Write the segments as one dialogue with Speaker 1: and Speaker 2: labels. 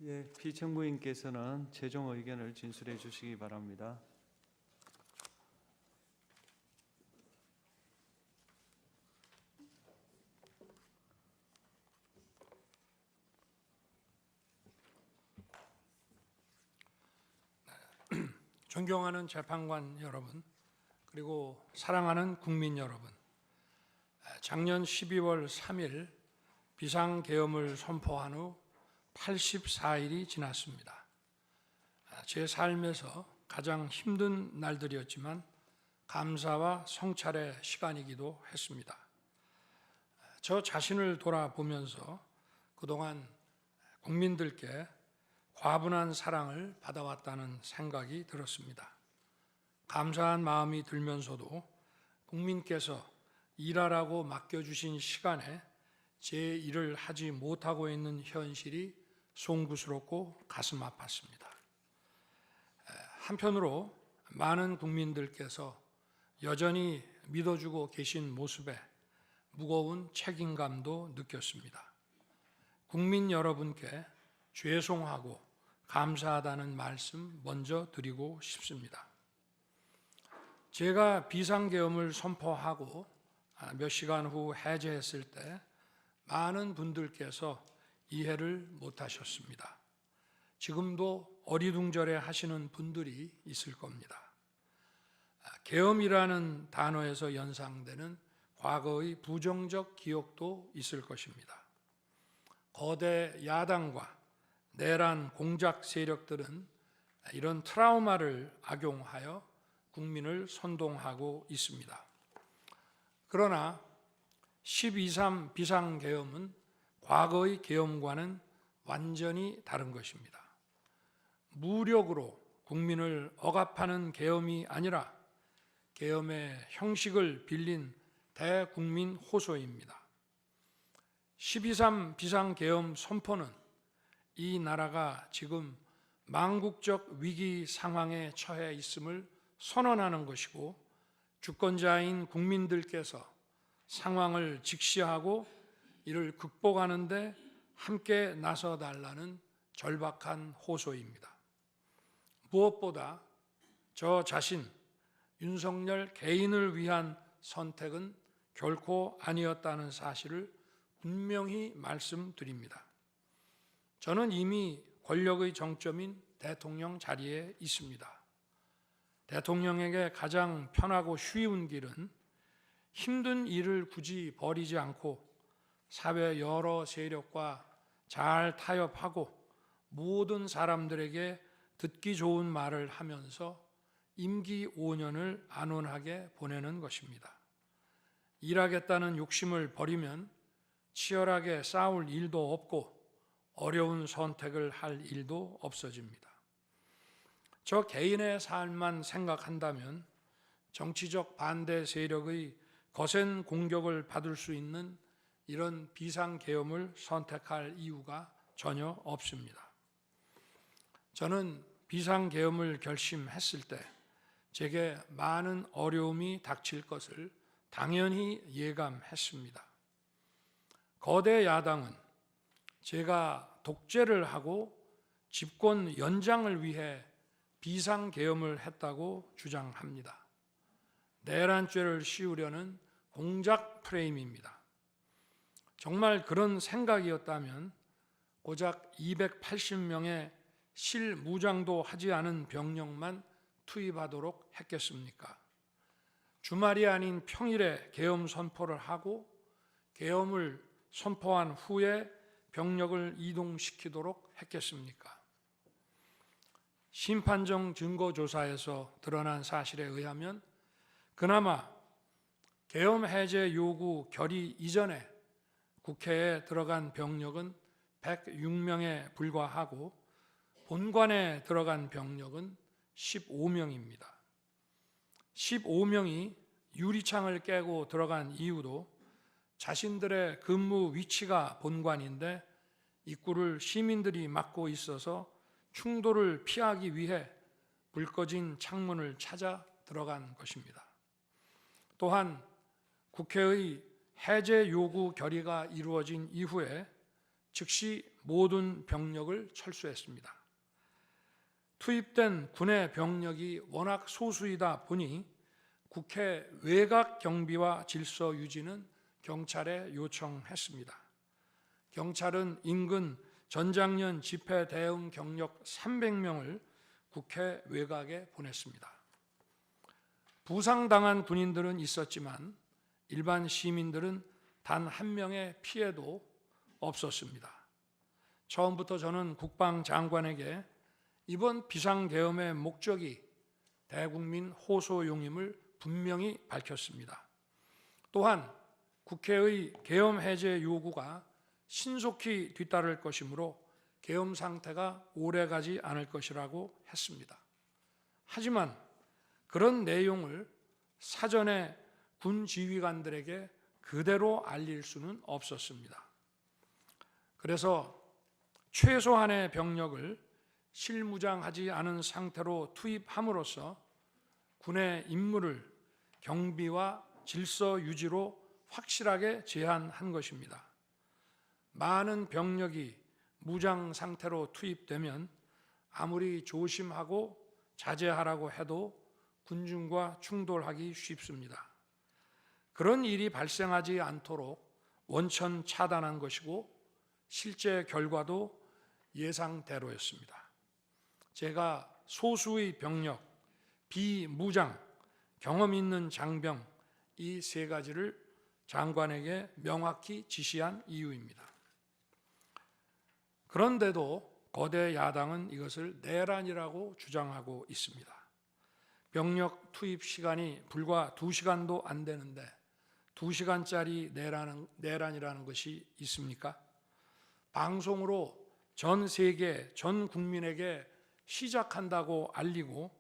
Speaker 1: 예, 피청구인께서는 최종 의견을 진술해 주시기 바랍니다.
Speaker 2: 존경하는 재판관 여러분, 그리고 사랑하는 국민 여러분, 작년 12월 3일 비상계엄을 선포한 후 84일이 지났습니다. 제 삶에서 가장 힘든 날들이었지만 감사와 성찰의 시간이기도 했습니다. 저 자신을 돌아보면서 그동안 국민들께 과분한 사랑을 받아왔다는 생각이 들었습니다. 감사한 마음이 들면서도 국민께서 일하라고 맡겨주신 시간에 제 일을 하지 못하고 있는 현실이 송구스럽고 가슴 아팠습니다. 한편으로 많은 국민들께서 여전히 믿어주고 계신 모습에 무거운 책임감도 느꼈습니다. 국민 여러분께 죄송하고 감사하다는 말씀 먼저 드리고 싶습니다. 제가 비상계엄을 선포하고 몇 시간 후 해제했을 때 많은 분들께서 이해를 못하셨습니다. 지금도 어리둥절해 하시는 분들이 있을 겁니다. 계엄이라는 단어에서 연상되는 과거의 부정적 기억도 있을 것입니다. 거대 야당과 내란 공작 세력들은 이런 트라우마를 악용하여 국민을 선동하고 있습니다. 그러나 12.3 비상계엄은 과거의 계엄과는 완전히 다른 것입니다. 무력으로 국민을 억압하는 계엄이 아니라 계엄의 형식을 빌린 대국민 호소입니다. 12.3 비상계엄 선포는 이 나라가 지금 망국적 위기 상황에 처해 있음을 선언하는 것이고, 주권자인 국민들께서 상황을 직시하고 이를 극복하는 데 함께 나서달라는 절박한 호소입니다. 무엇보다 저 자신 윤석열 개인을 위한 선택은 결코 아니었다는 사실을 분명히 말씀드립니다. 저는 이미 권력의 정점인 대통령 자리에 있습니다. 대통령에게 가장 편하고 쉬운 길은 힘든 일을 굳이 벌이지 않고 사회 여러 세력과 잘 타협하고 모든 사람들에게 듣기 좋은 말을 하면서 임기 5년을 안온하게 보내는 것입니다. 일하겠다는 욕심을 버리면 치열하게 싸울 일도 없고 어려운 선택을 할 일도 없어집니다. 저 개인의 삶만 생각한다면 정치적 반대 세력의 거센 공격을 받을 수 있는 이런 비상계엄을 선택할 이유가 전혀 없습니다. 저는 비상계엄을 결심했을 때 제게 많은 어려움이 닥칠 것을 당연히 예감했습니다. 거대 야당은 제가 독재를 하고 집권 연장을 위해 비상계엄을 했다고 주장합니다. 내란죄를 씌우려는 공작 프레임입니다. 정말 그런 생각이었다면 고작 280명의 실무장도 하지 않은 병력만 투입하도록 했겠습니까? 주말이 아닌 평일에 계엄 선포를 하고 계엄을 선포한 후에 병력을 이동시키도록 했겠습니까? 심판정 증거조사에서 드러난 사실에 의하면 그나마 계엄 해제 요구 결의 이전에 국회에 들어간 병력은 106명에 불과하고 본관에 들어간 병력은 15명입니다. 15명이 유리창을 깨고 들어간 이유도 자신들의 근무 위치가 본관인데 입구를 시민들이 막고 있어서 충돌을 피하기 위해 불 꺼진 창문을 찾아 들어간 것입니다. 또한 국회의 해제 요구 결의가 이루어진 이후에 즉시 모든 병력을 철수했습니다. 투입된 군의 병력이 워낙 소수이다 보니 국회 외곽 경비와 질서 유지는 경찰에 요청했습니다. 경찰은 인근 전장년 집회 대응 경력 300명을 국회 외곽에 보냈습니다. 부상당한 군인들은 있었지만 일반 시민들은 단 한 명의 피해도 없었습니다. 처음부터 저는 국방장관에게 이번 비상계엄의 목적이 대국민 호소용임을 분명히 밝혔습니다. 또한 국회의 계엄 해제 요구가 신속히 뒤따를 것이므로 계엄 상태가 오래가지 않을 것이라고 했습니다. 하지만 그런 내용을 사전에 군 지휘관들에게 그대로 알릴 수는 없었습니다. 그래서 최소한의 병력을 실무장하지 않은 상태로 투입함으로써 군의 임무를 경비와 질서 유지로 확실하게 제한한 것입니다. 많은 병력이 무장 상태로 투입되면 아무리 조심하고 자제하라고 해도 군중과 충돌하기 쉽습니다. 그런 일이 발생하지 않도록 원천 차단한 것이고 실제 결과도 예상대로였습니다. 제가 소수의 병력, 비무장, 경험 있는 장병 이 세 가지를 장관에게 명확히 지시한 이유입니다. 그런데도 거대 야당은 이것을 내란이라고 주장하고 있습니다. 병력 투입 시간이 불과 2시간도 안 되는데 2시간짜리 내란이라는 것이 있습니까? 방송으로 전 세계, 전 국민에게 시작한다고 알리고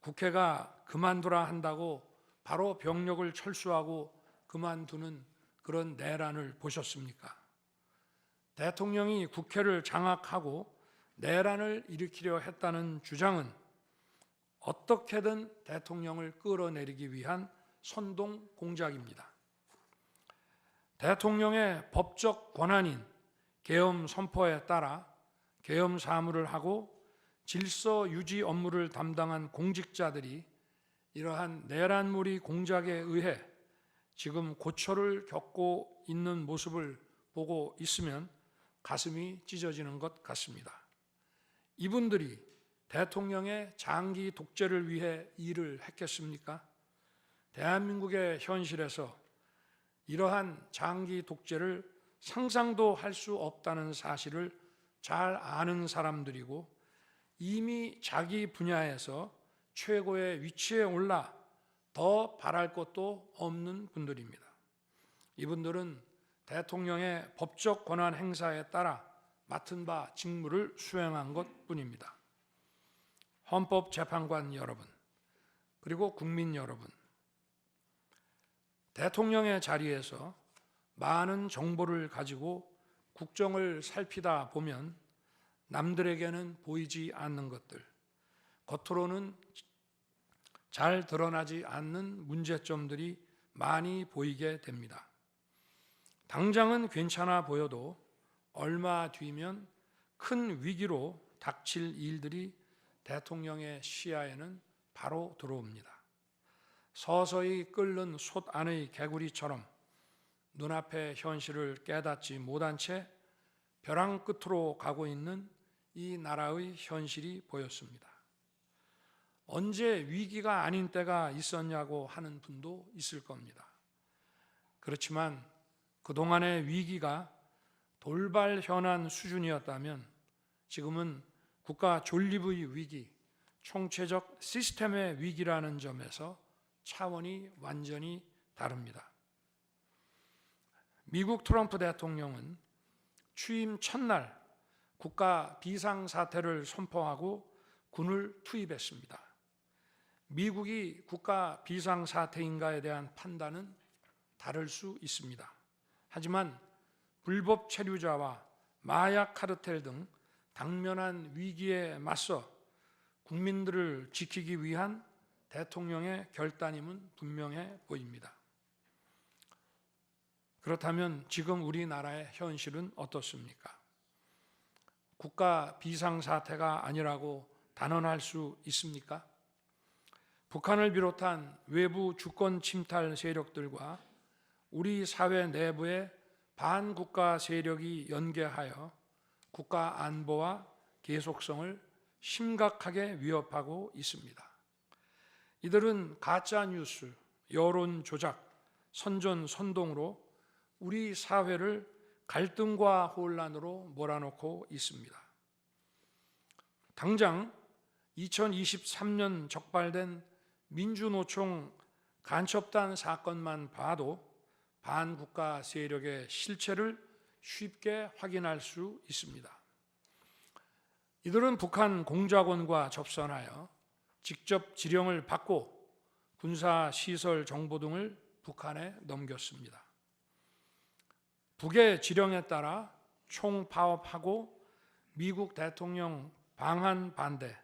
Speaker 2: 국회가 그만두라 한다고 바로 병력을 철수하고 그만두는 그런 내란을 보셨습니까? 대통령이 국회를 장악하고 내란을 일으키려 했다는 주장은 어떻게든 대통령을 끌어내리기 위한 선동 공작입니다. 대통령의 법적 권한인 계엄 선포에 따라 계엄 사무를 하고 질서 유지 업무를 담당한 공직자들이 이러한 내란몰이 공작에 의해 지금 고초를 겪고 있는 모습을 보고 있으면 가슴이 찢어지는 것 같습니다. 이분들이 대통령의 장기 독재를 위해 일을 했겠습니까? 대한민국의 현실에서 이러한 장기 독재를 상상도 할 수 없다는 사실을 잘 아는 사람들이고 이미 자기 분야에서 최고의 위치에 올라 더 바랄 것도 없는 분들입니다. 이분들은 대통령의 법적 권한 행사에 따라 맡은 바 직무를 수행한 것뿐입니다. 헌법재판관 여러분, 그리고 국민 여러분, 대통령의 자리에서 많은 정보를 가지고 국정을 살피다 보면 남들에게는 보이지 않는 것들, 겉으로는 잘 드러나지 않는 문제점들이 많이 보이게 됩니다. 당장은 괜찮아 보여도 얼마 뒤면 큰 위기로 닥칠 일들이 대통령의 시야에는 바로 들어옵니다. 서서히 끓는 솥 안의 개구리처럼 눈앞의 현실을 깨닫지 못한 채 벼랑 끝으로 가고 있는 이 나라의 현실이 보였습니다. 언제 위기가 아닌 때가 있었냐고 하는 분도 있을 겁니다. 그렇지만 그동안의 위기가 돌발 현안 수준이었다면 지금은 국가 존립의 위기, 총체적 시스템의 위기라는 점에서 차원이 완전히 다릅니다. 미국 트럼프 대통령은 취임 첫날 국가 비상사태를 선포하고 군을 투입했습니다. 미국이 국가 비상사태인가에 대한 판단은 다를 수 있습니다. 하지만 불법 체류자와 마약 카르텔 등 당면한 위기에 맞서 국민들을 지키기 위한 대통령의 결단임은 분명해 보입니다. 그렇다면 지금 우리나라의 현실은 어떻습니까? 국가 비상사태가 아니라고 단언할 수 있습니까? 북한을 비롯한 외부 주권 침탈 세력들과 우리 사회 내부의 반국가 세력이 연계하여 국가 안보와 계속성을 심각하게 위협하고 있습니다. 이들은 가짜 뉴스, 여론 조작, 선전 선동으로 우리 사회를 갈등과 혼란으로 몰아넣고 있습니다. 당장 2023년 적발된 민주노총 간첩단 사건만 봐도 반국가 세력의 실체를 쉽게 확인할 수 있습니다. 이들은 북한 공작원과 접선하여 직접 지령을 받고 군사시설 정보 등을 북한에 넘겼습니다. 북의 지령에 따라 총파업하고 미국 대통령 방한 반대,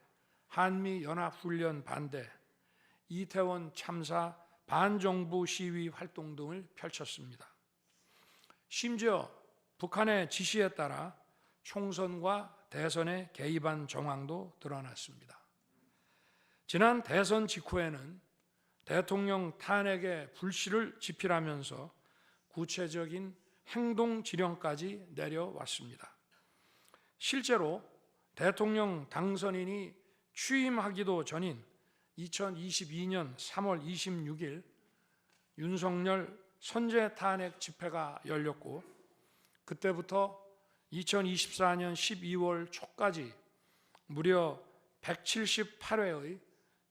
Speaker 2: 한미연합훈련 반대, 이태원 참사 반정부 시위 활동 등을 펼쳤습니다. 심지어 북한의 지시에 따라 총선과 대선에 개입한 정황도 드러났습니다. 지난 대선 직후에는 대통령 탄핵의 불씨를 지필하면서 구체적인 행동 지령까지 내려왔습니다. 실제로 대통령 당선인이 취임하기도 전인 2022년 3월 26일 윤석열 선제 탄핵 집회가 열렸고 그때부터 2024년 12월 초까지 무려 178회의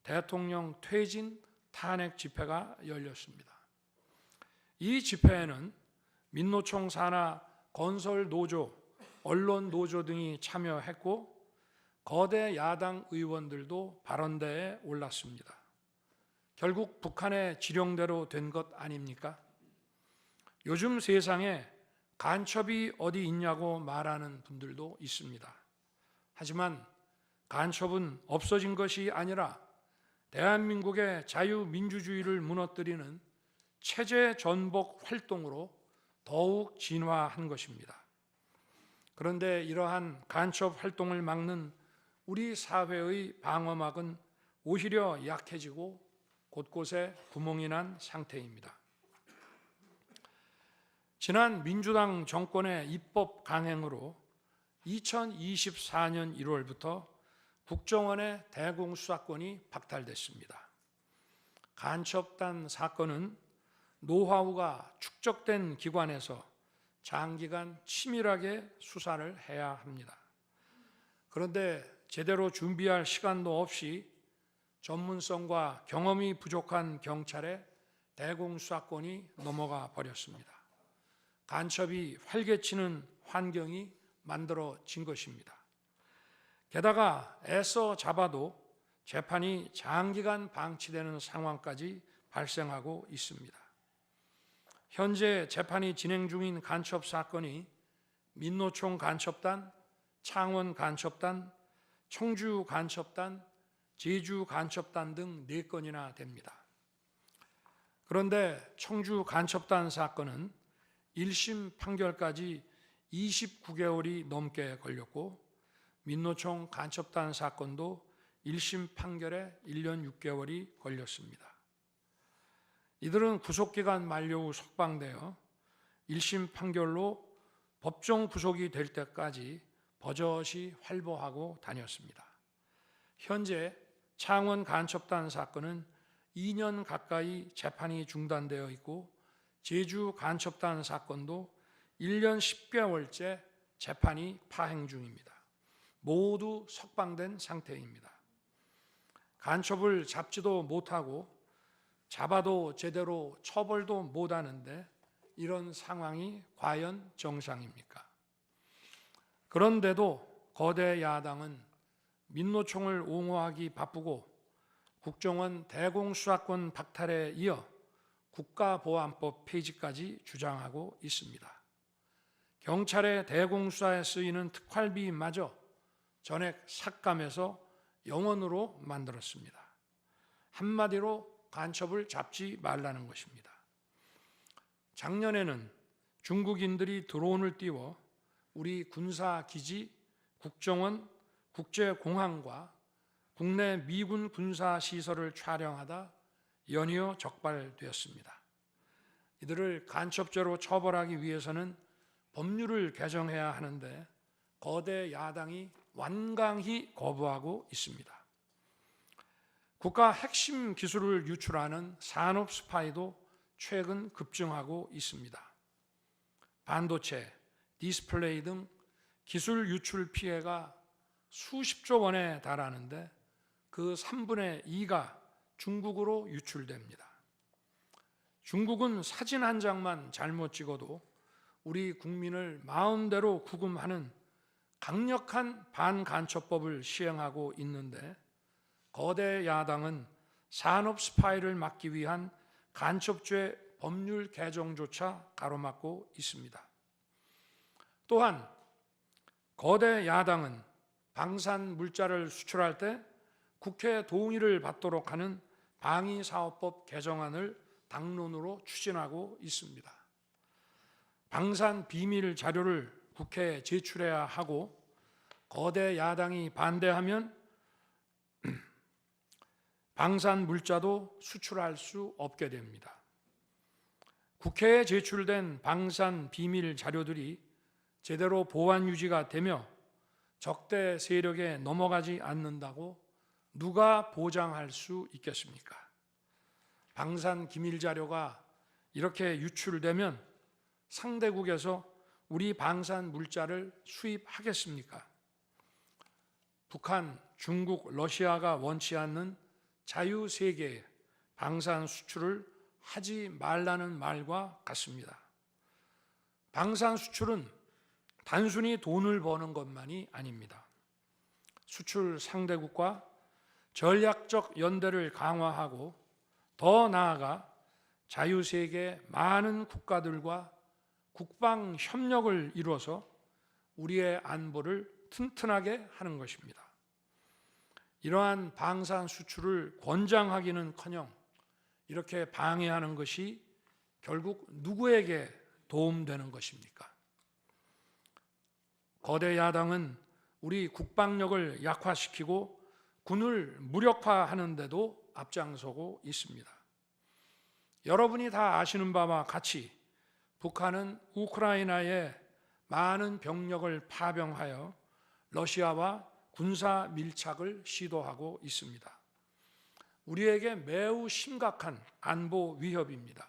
Speaker 2: 대통령 퇴진 탄핵 집회가 열렸습니다. 이 집회에는 민노총 산하 건설 노조, 언론 노조 등이 참여했고 거대 야당 의원들도 발언대에 올랐습니다. 결국 북한의 지령대로 된 것 아닙니까? 요즘 세상에 간첩이 어디 있냐고 말하는 분들도 있습니다. 하지만 간첩은 없어진 것이 아니라 대한민국의 자유민주주의를 무너뜨리는 체제 전복 활동으로 더욱 진화한 것입니다. 그런데 이러한 간첩 활동을 막는 우리 사회의 방어막은 오히려 약해지고 곳곳에 구멍이 난 상태입니다. 지난 민주당 정권의 입법 강행으로 2024년 1월부터 국정원의 대공수사권이 박탈됐습니다. 간첩단 사건은 노하우가 축적된 기관에서 장기간 치밀하게 수사를 해야 합니다. 그런데 제대로 준비할 시간도 없이 전문성과 경험이 부족한 경찰에 대공수사권이 넘어가 버렸습니다. 간첩이 활개치는 환경이 만들어진 것입니다. 게다가 애써 잡아도 재판이 장기간 방치되는 상황까지 발생하고 있습니다. 현재 재판이 진행 중인 간첩 사건이 민노총 간첩단, 창원 간첩단, 청주 간첩단, 제주 간첩단 등 4건이나 됩니다. 그런데 청주 간첩단 사건은 1심 판결까지 29개월이 넘게 걸렸고 민노총 간첩단 사건도 1심 판결에 1년 6개월이 걸렸습니다. 이들은 구속기간 만료 후 석방되어 1심 판결로 법정 구속이 될 때까지 버젓이 활보하고 다녔습니다. 현재 창원 간첩단 사건은 2년 가까이 재판이 중단되어 있고 제주 간첩단 사건도 1년 10개월째 재판이 파행 중입니다. 모두 석방된 상태입니다. 간첩을 잡지도 못하고 잡아도 제대로 처벌도 못하는데 이런 상황이 과연 정상입니까? 그런데도 거대 야당은 민노총을 옹호하기 바쁘고 국정원 대공수사권 박탈에 이어 국가보안법 폐지까지 주장하고 있습니다. 경찰의 대공수사에 쓰이는 특활비마저 전액 삭감해서 영원으로 만들었습니다. 한마디로 간첩을 잡지 말라는 것입니다. 작년에는 중국인들이 드론을 띄워 우리 군사기지, 국정원 국제공항과 국내 미군 군사시설을 촬영하다 연이어 적발되었습니다. 이들을 간첩죄로 처벌하기 위해서는 법률을 개정해야 하는데 거대 야당이 완강히 거부하고 있습니다. 국가 핵심 기술을 유출하는 산업 스파이도 최근 급증하고 있습니다. 반도체, 디스플레이 등 기술 유출 피해가 수십조 원에 달하는데 그 3분의 2가 중국으로 유출됩니다. 중국은 사진 한 장만 잘못 찍어도 우리 국민을 마음대로 구금하는 강력한 반간첩법을 시행하고 있는데 거대 야당은 산업 스파이를 막기 위한 간첩죄 법률 개정조차 가로막고 있습니다. 또한 거대 야당은 방산 물자를 수출할 때 국회 동의를 받도록 하는 방위사업법 개정안을 당론으로 추진하고 있습니다. 방산 비밀 자료를 국회에 제출해야 하고 거대 야당이 반대하면 방산 물자도 수출할 수 없게 됩니다. 국회에 제출된 방산 비밀 자료들이 제대로 보안 유지가 되며 적대 세력에 넘어가지 않는다고 누가 보장할 수 있겠습니까? 방산 기밀 자료가 이렇게 유출되면 상대국에서 우리 방산 물자를 수입하겠습니까? 북한, 중국, 러시아가 원치 않는 자유세계에 방산 수출을 하지 말라는 말과 같습니다. 방산 수출은 단순히 돈을 버는 것만이 아닙니다. 수출 상대국과 전략적 연대를 강화하고 더 나아가 자유세계 많은 국가들과 국방 협력을 이루어서 우리의 안보를 튼튼하게 하는 것입니다. 이러한 방산 수출을 권장하기는커녕 이렇게 방해하는 것이 결국 누구에게 도움되는 것입니까? 거대 야당은 우리 국방력을 약화시키고 군을 무력화하는 데도 앞장서고 있습니다. 여러분이 다 아시는 바와 같이 북한은 우크라이나에 많은 병력을 파병하여 러시아와 군사 밀착을 시도하고 있습니다. 우리에게 매우 심각한 안보 위협입니다.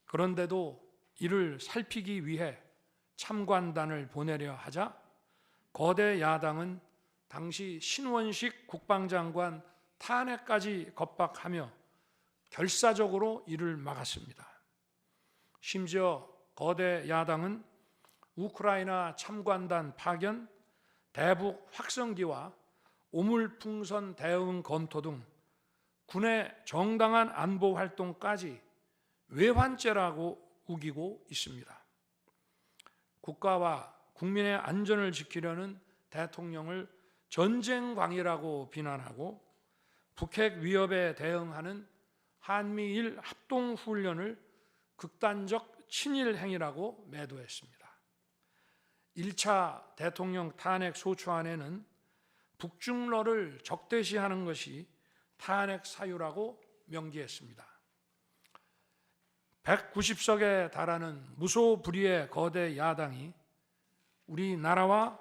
Speaker 2: 그런데도 이를 살피기 위해 참관단을 보내려 하자 거대 야당은 당시 신원식 국방장관 탄핵까지 겁박하며 결사적으로 이를 막았습니다. 심지어 거대 야당은 우크라이나 참관단 파견, 대북 확성기와 오물풍선 대응 검토 등 군의 정당한 안보 활동까지 외환죄라고 우기고 있습니다. 국가와 국민의 안전을 지키려는 대통령을 전쟁광이라고 비난하고 북핵 위협에 대응하는 한미일 합동훈련을 극단적 친일 행위라고 매도했습니다. 1차 대통령 탄핵 소추안에는 북중러를 적대시하는 것이 탄핵 사유라고 명기했습니다. 190석에 달하는 무소불위의 거대 야당이 우리나라와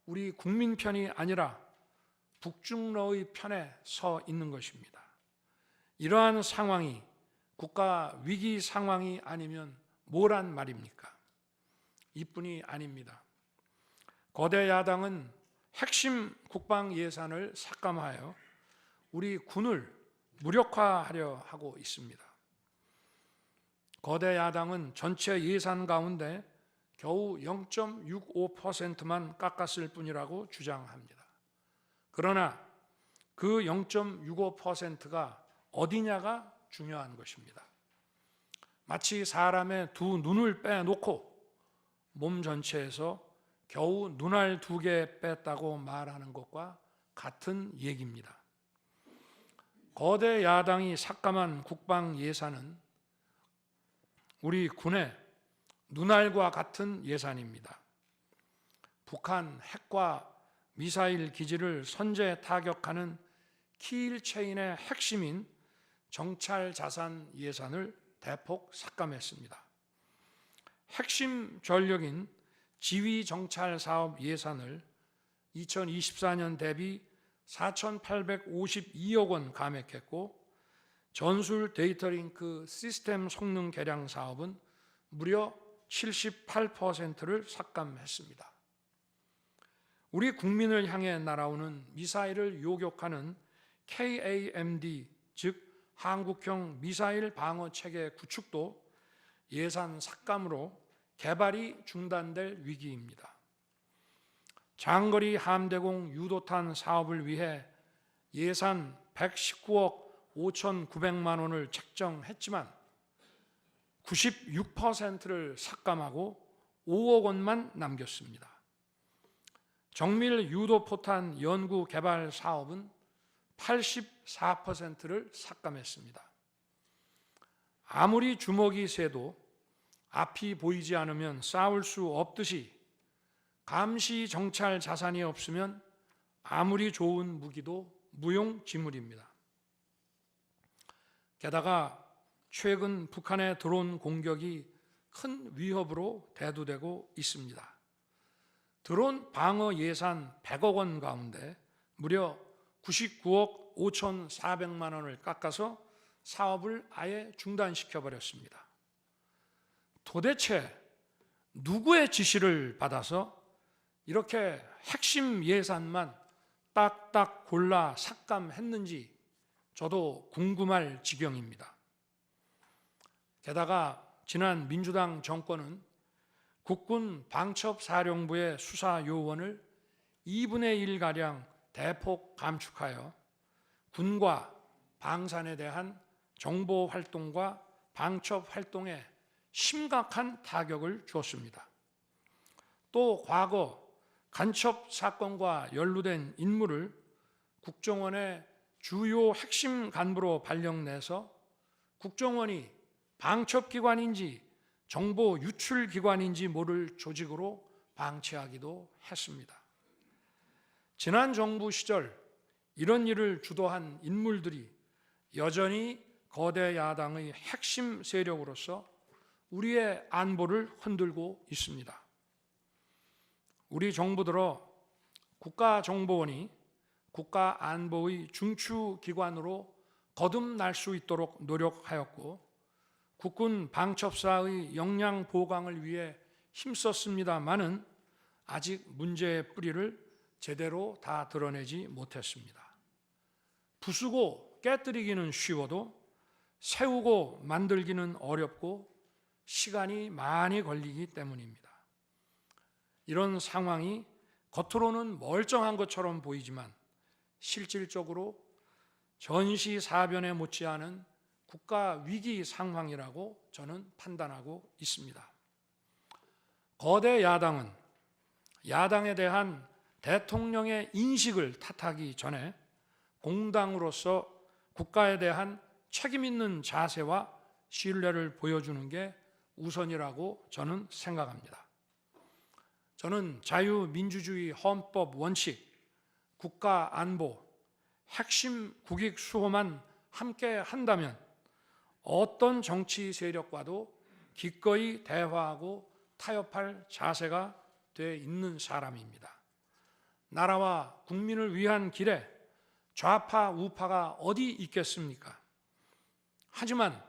Speaker 2: 우리 국민 편이 아니라 북중러의 편에 서 있는 것입니다. 이러한 상황이 국가 위기 상황이 아니면 뭐란 말입니까? 이뿐이 아닙니다. 거대 야당은 핵심 국방 예산을 삭감하여 우리 군을 무력화하려 하고 있습니다. 거대 야당은 전체 예산 가운데 겨우 0.65%만 깎았을 뿐이라고 주장합니다. 그러나 그 0.65%가 어디냐가 중요한 것입니다. 마치 사람의 두 눈을 빼놓고 몸 전체에서 겨우 눈알 2개 뺐다고 말하는 것과 같은 얘기입니다. 거대 야당이 삭감한 국방 예산은 우리 군의 눈알과 같은 예산입니다. 북한 핵과 미사일 기지를 선제 타격하는 키일체인의 핵심인 정찰 자산 예산을 대폭 삭감했습니다. 핵심 전력인 지휘 정찰 사업 예산을 2024년 대비 4,852억 원 감액했고, 전술 데이터링크 시스템 성능 개량 사업은 무려 78%를 삭감했습니다. 우리 국민을 향해 날아오는 미사일을 요격하는 KAMD, 즉 한국형 미사일 방어 체계 구축도 예산 삭감으로 개발이 중단될 위기입니다. 장거리 함대공 유도탄 사업을 위해 예산 119억 5,900만 원을 책정했지만 96%를 삭감하고 5억 원만 남겼습니다. 정밀 유도포탄 연구 개발 사업은 84%를 삭감했습니다. 아무리 주먹이 세도 앞이 보이지 않으면 싸울 수 없듯이 감시 정찰 자산이 없으면 아무리 좋은 무기도 무용지물입니다. 게다가 최근 북한의 드론 공격이 큰 위협으로 대두되고 있습니다. 드론 방어 예산 100억 원 가운데 무려 99억 5,400만 원을 깎아서 사업을 아예 중단시켜버렸습니다. 도대체 누구의 지시를 받아서 이렇게 핵심 예산만 딱딱 골라 삭감했는지 저도 궁금할 지경입니다. 게다가 지난 민주당 정권은 국군 방첩사령부의 수사 요원을 2분의 1가량 대폭 감축하여 군과 방산에 대한 정보 활동과 방첩 활동에 심각한 타격을 주었습니다. 또 과거 간첩 사건과 연루된 인물을 국정원의 주요 핵심 간부로 발령내서 국정원이 방첩기관인지 정보 유출기관인지 모를 조직으로 방치하기도 했습니다. 지난 정부 시절 이런 일을 주도한 인물들이 여전히 거대 야당의 핵심 세력으로서 우리의 안보를 흔들고 있습니다. 우리 정부 들어 국가정보원이 국가안보의 중추기관으로 거듭날 수 있도록 노력하였고, 국군 방첩사의 역량 보강을 위해 힘썼습니다마는 아직 문제의 뿌리를 제대로 다 드러내지 못했습니다. 부수고 깨뜨리기는 쉬워도 세우고 만들기는 어렵고 시간이 많이 걸리기 때문입니다. 이런 상황이 겉으로는 멀쩡한 것처럼 보이지만 실질적으로 전시사변에 못지않은 국가 위기 상황이라고 저는 판단하고 있습니다. 거대 야당은 야당에 대한 대통령의 인식을 탓하기 전에 공당으로서 국가에 대한 책임 있는 자세와 신뢰를 보여주는 게 우선이라고 저는 생각합니다. 저는 자유민주주의 헌법 원칙, 국가 안보, 핵심 국익 수호만 함께 한다면 어떤 정치 세력과도 기꺼이 대화하고 타협할 자세가 돼 있는 사람입니다. 나라와 국민을 위한 길에 좌파 우파가 어디 있겠습니까? 하지만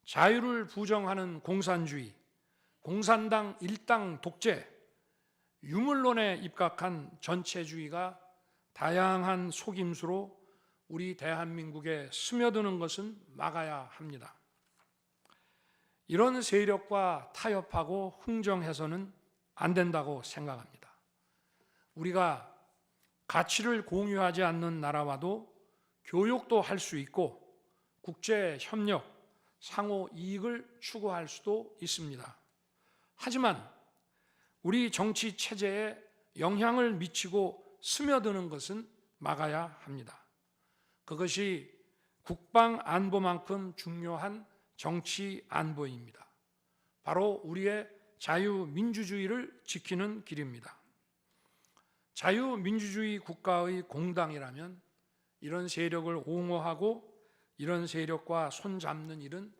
Speaker 2: 자유를 부정하는 공산주의, 공산당 일당 독재, 유물론에 입각한 전체주의가 다양한 속임수로 우리 대한민국에 스며드는 것은 막아야 합니다. 이런 세력과 타협하고 흥정해서는 안 된다고 생각합니다. 우리가 가치를 공유하지 않는 나라와도 교역도 할 수 있고 국제 협력, 상호 이익을 추구할 수도 있습니다. 하지만 우리 정치 체제에 영향을 미치고 스며드는 것은 막아야 합니다. 그것이 국방 안보만큼 중요한 정치 안보입니다. 바로 우리의 자유민주주의를 지키는 길입니다. 자유민주주의 국가의 공당이라면 이런 세력을 옹호하고 이런 세력과 손잡는 일은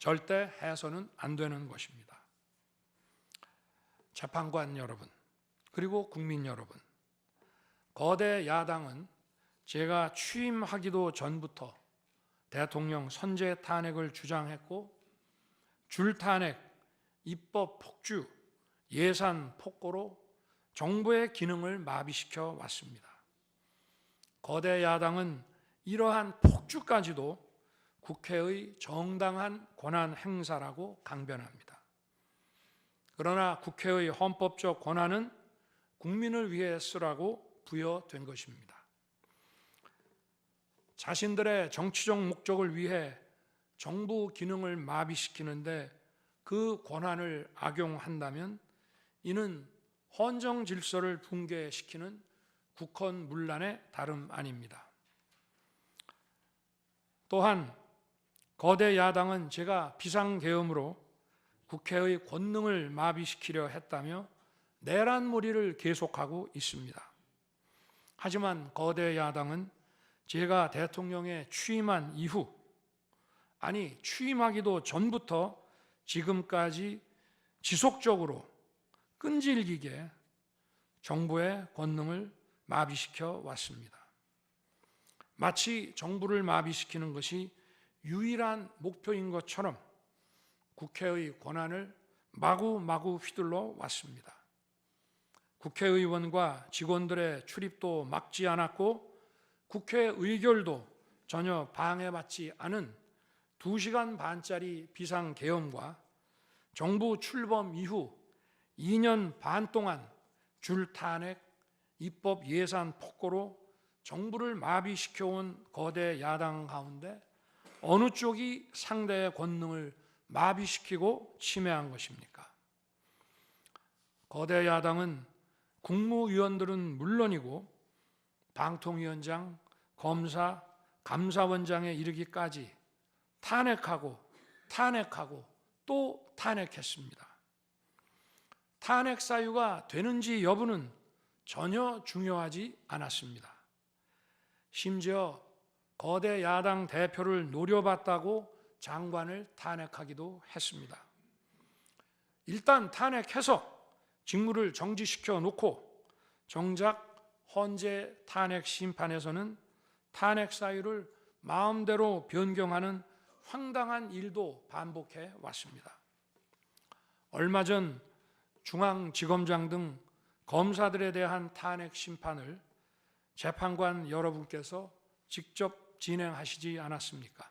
Speaker 2: 절대 해서는 안 되는 것입니다. 재판관 여러분, 그리고 국민 여러분, 거대 야당은 제가 취임하기도 전부터 대통령 선제 탄핵을 주장했고 줄탄핵, 입법 폭주, 예산 폭거로 정부의 기능을 마비시켜 왔습니다. 거대 야당은 이러한 폭주까지도 국회의 정당한 권한 행사라고 강변합니다. 그러나 국회의 헌법적 권한은 국민을 위해 쓰라고 부여된 것입니다. 자신들의 정치적 목적을 위해 정부 기능을 마비시키는데 그 권한을 악용한다면 이는 헌정 질서를 붕괴시키는 국헌문란의 다름 아닙니다. 또한 거대 야당은 제가 비상계엄으로 국회의 권능을 마비시키려 했다며 내란몰이를 계속하고 있습니다. 하지만 거대 야당은 제가 대통령에 취임한 이후, 아니 취임하기도 전부터 지금까지 지속적으로 끈질기게 정부의 권능을 마비시켜 왔습니다. 마치 정부를 마비시키는 것이 유일한 목표인 것처럼 국회의 권한을 마구마구 휘둘러 왔습니다. 국회의원과 직원들의 출입도 막지 않았고 국회 의결도 전혀 방해받지 않은 2시간 반짜리 비상계엄과 정부 출범 이후 2년 반 동안 줄탄핵, 입법 예산 폭거로 정부를 마비시켜온 거대 야당 가운데 어느 쪽이 상대의 권능을 마비시키고 침해한 것입니까? 거대 야당은 국무위원들은 물론이고 방통위원장, 검사, 감사원장에 이르기까지 탄핵하고 또 탄핵했습니다. 탄핵 사유가 되는지 여부는 전혀 중요하지 않았습니다. 심지어 거대 야당 대표를 노려봤다고 장관을 탄핵하기도 했습니다. 일단 탄핵해서 직무를 정지시켜 놓고 정작 헌재 탄핵 심판에서는 탄핵 사유를 마음대로 변경하는 황당한 일도 반복해 왔습니다. 얼마 전 중앙지검장 등 검사들에 대한 탄핵 심판을 재판관 여러분께서 직접 진행하시지 않았습니까?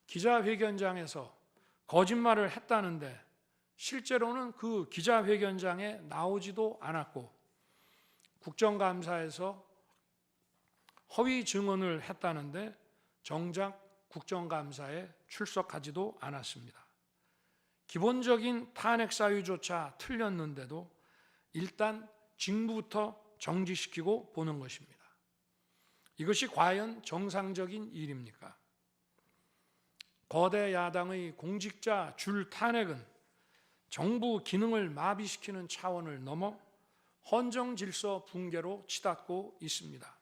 Speaker 2: 기자회견장에서 거짓말을 했다는데 실제로는 그 기자회견장에 나오지도 않았고 국정감사에서 허위 증언을 했다는데 정작 국정감사에 출석하지도 않았습니다. 기본적인 탄핵 사유조차 틀렸는데도 일단 직무부터 정지시키고 보는 것입니다. 이것이 과연 정상적인 일입니까? 거대 야당의 공직자 줄 탄핵은 정부 기능을 마비시키는 차원을 넘어 헌정 질서 붕괴로 치닫고 있습니다.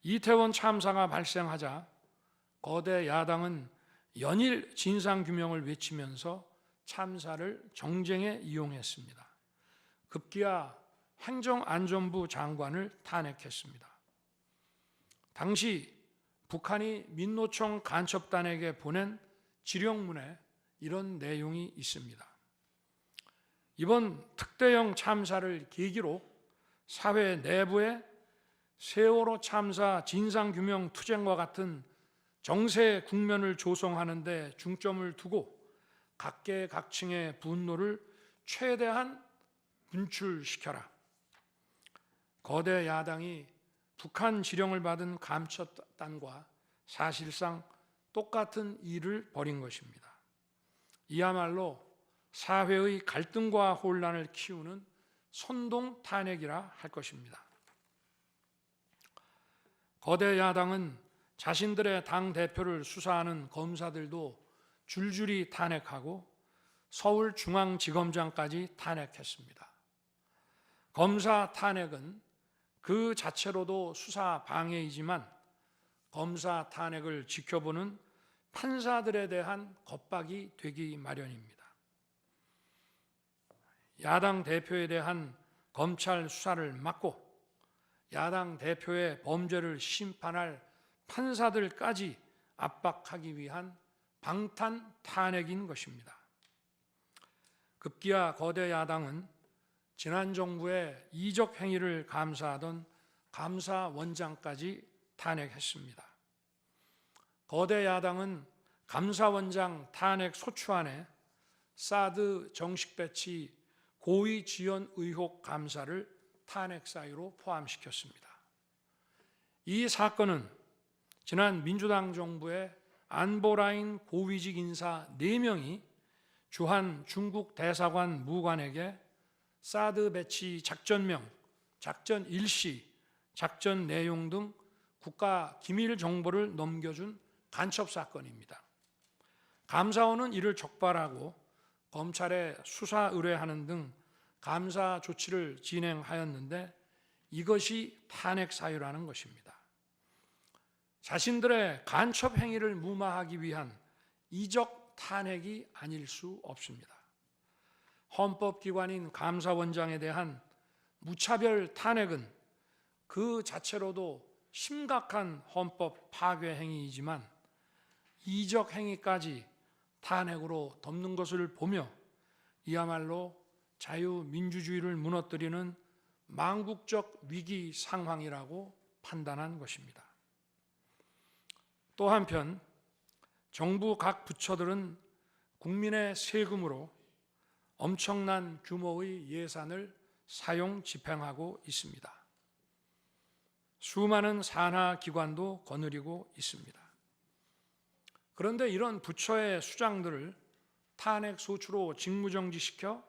Speaker 2: 이태원 참사가 발생하자 거대 야당은 연일 진상규명을 외치면서 참사를 정쟁에 이용했습니다. 급기야 행정안전부 장관을 탄핵했습니다. 당시 북한이 민노총 간첩단에게 보낸 지령문에 이런 내용이 있습니다. 이번 특대형 참사를 계기로 사회 내부에 세월호 참사 진상규명 투쟁과 같은 정세 국면을 조성하는 데 중점을 두고 각계각층의 분노를 최대한 분출시켜라. 거대 야당이 북한 지령을 받은 감첩단과 사실상 똑같은 일을 벌인 것입니다. 이야말로 사회의 갈등과 혼란을 키우는 선동 탄핵이라 할 것입니다. 거대 야당은 자신들의 당대표를 수사하는 검사들도 줄줄이 탄핵하고 서울중앙지검장까지 탄핵했습니다. 검사 탄핵은 그 자체로도 수사 방해이지만 검사 탄핵을 지켜보는 판사들에 대한 겁박이 되기 마련입니다. 야당 대표에 대한 검찰 수사를 막고 야당 대표의 범죄를 심판할 판사들까지 압박하기 위한 방탄 탄핵인 것입니다. 급기야 거대 야당은 지난 정부의 이적 행위를 감사하던 감사원장까지 탄핵했습니다. 거대 야당은 감사원장 탄핵 소추안에 사드 정식 배치 고의 지연 의혹 감사를 탄핵 사유로 포함시켰습니다. 이 사건은 지난 민주당 정부의 안보라인 고위직 인사 4명이 주한 중국 대사관 무관에게 사드 배치 작전명, 작전 일시, 작전 내용 등 국가 기밀 정보를 넘겨준 간첩 사건입니다. 감사원은 이를 적발하고 검찰에 수사 의뢰하는 등 감사 조치를 진행하였는데 이것이 탄핵 사유라는 것입니다. 자신들의 간첩 행위를 무마하기 위한 이적 탄핵이 아닐 수 없습니다. 헌법기관인 감사원장에 대한 무차별 탄핵은 그 자체로도 심각한 헌법 파괴 행위이지만 이적 행위까지 탄핵으로 덮는 것을 보며 이야말로 자유민주주의를 무너뜨리는 망국적 위기 상황이라고 판단한 것입니다. 또 한편 정부 각 부처들은 국민의 세금으로 엄청난 규모의 예산을 사용 집행하고 있습니다. 수많은 산하 기관도 거느리고 있습니다. 그런데 이런 부처의 수장들을 탄핵 소추로 직무정지시켜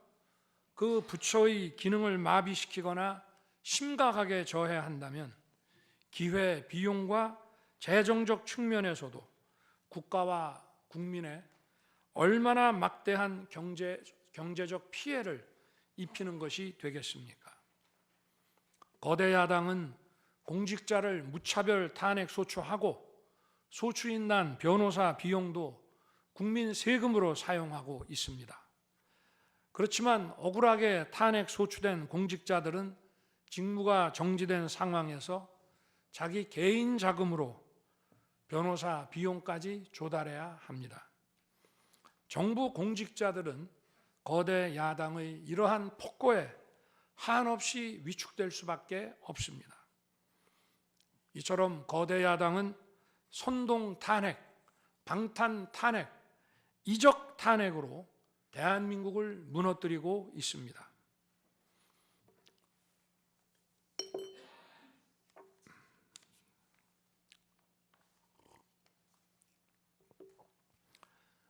Speaker 2: 그 부처의 기능을 마비시키거나 심각하게 저해한다면 기회 비용과 재정적 측면에서도 국가와 국민에 얼마나 막대한 경제적 피해를 입히는 것이 되겠습니까? 거대 야당은 공직자를 무차별 탄핵 소추하고 소추인단 변호사 비용도 국민 세금으로 사용하고 있습니다. 그렇지만 억울하게 탄핵 소추된 공직자들은 직무가 정지된 상황에서 자기 개인 자금으로 변호사 비용까지 조달해야 합니다. 정부 공직자들은 거대 야당의 이러한 폭거에 한없이 위축될 수밖에 없습니다. 이처럼 거대 야당은 선동 탄핵, 방탄 탄핵, 이적 탄핵으로 대한민국을 무너뜨리고 있습니다.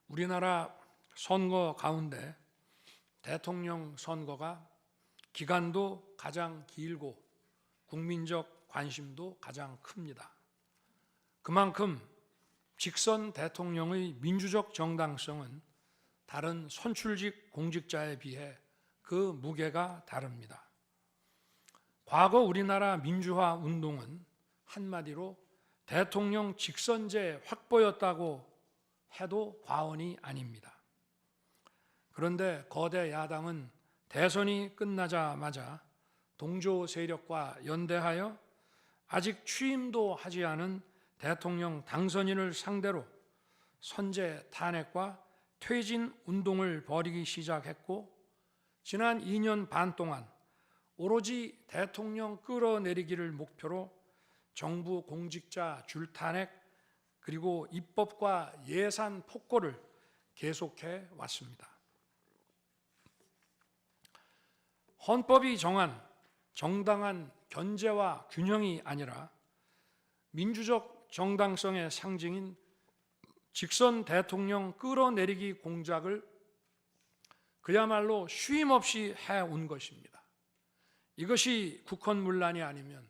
Speaker 2: 우리나라 선거 가운데 대통령 선거가 기간도 가장 길고 국민적 관심도 가장 큽니다. 그만큼 직선 대통령의 민주적 정당성은 다른 선출직 공직자에 비해 그 무게가 다릅니다. 과거 우리나라 민주화 운동은 한마디로 대통령 직선제 확보였다고 해도 과언이 아닙니다. 그런데 거대 야당은 대선이 끝나자마자 동조 세력과 연대하여 아직 취임도 하지 않은 대통령 당선인을 상대로 선제 탄핵과 퇴진 운동을 벌이기 시작했고 지난 2년 반 동안 오로지 대통령 끌어내리기를 목표로 정부 공직자 줄탄핵 그리고 입법과 예산 폭거를 계속해 왔습니다. 헌법이 정한 정당한 견제와 균형이 아니라 민주적 정당성의 상징인 직선 대통령 끌어내리기 공작을 그야말로 쉼없이 해온 것입니다. 이것이 국헌문란이 아니면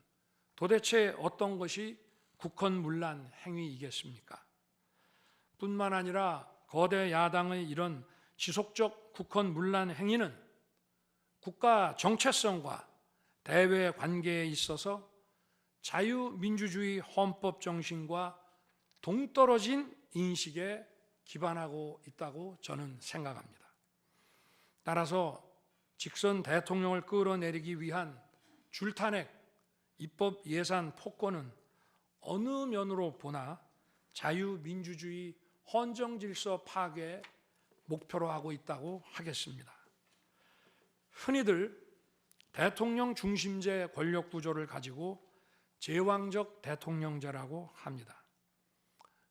Speaker 2: 도대체 어떤 것이 국헌문란 행위이겠습니까? 뿐만 아니라 거대 야당의 이런 지속적 국헌문란 행위는 국가 정체성과 대외 관계에 있어서 자유민주주의 헌법 정신과 동떨어진 인식에 기반하고 있다고 저는 생각합니다. 따라서 직선 대통령을 끌어내리기 위한 줄탄핵, 입법 예산 폭거는 어느 면으로 보나 자유민주주의 헌정질서 파괴 목표로 하고 있다고 하겠습니다. 흔히들 대통령 중심제 권력 구조를 가지고 제왕적 대통령제라고 합니다.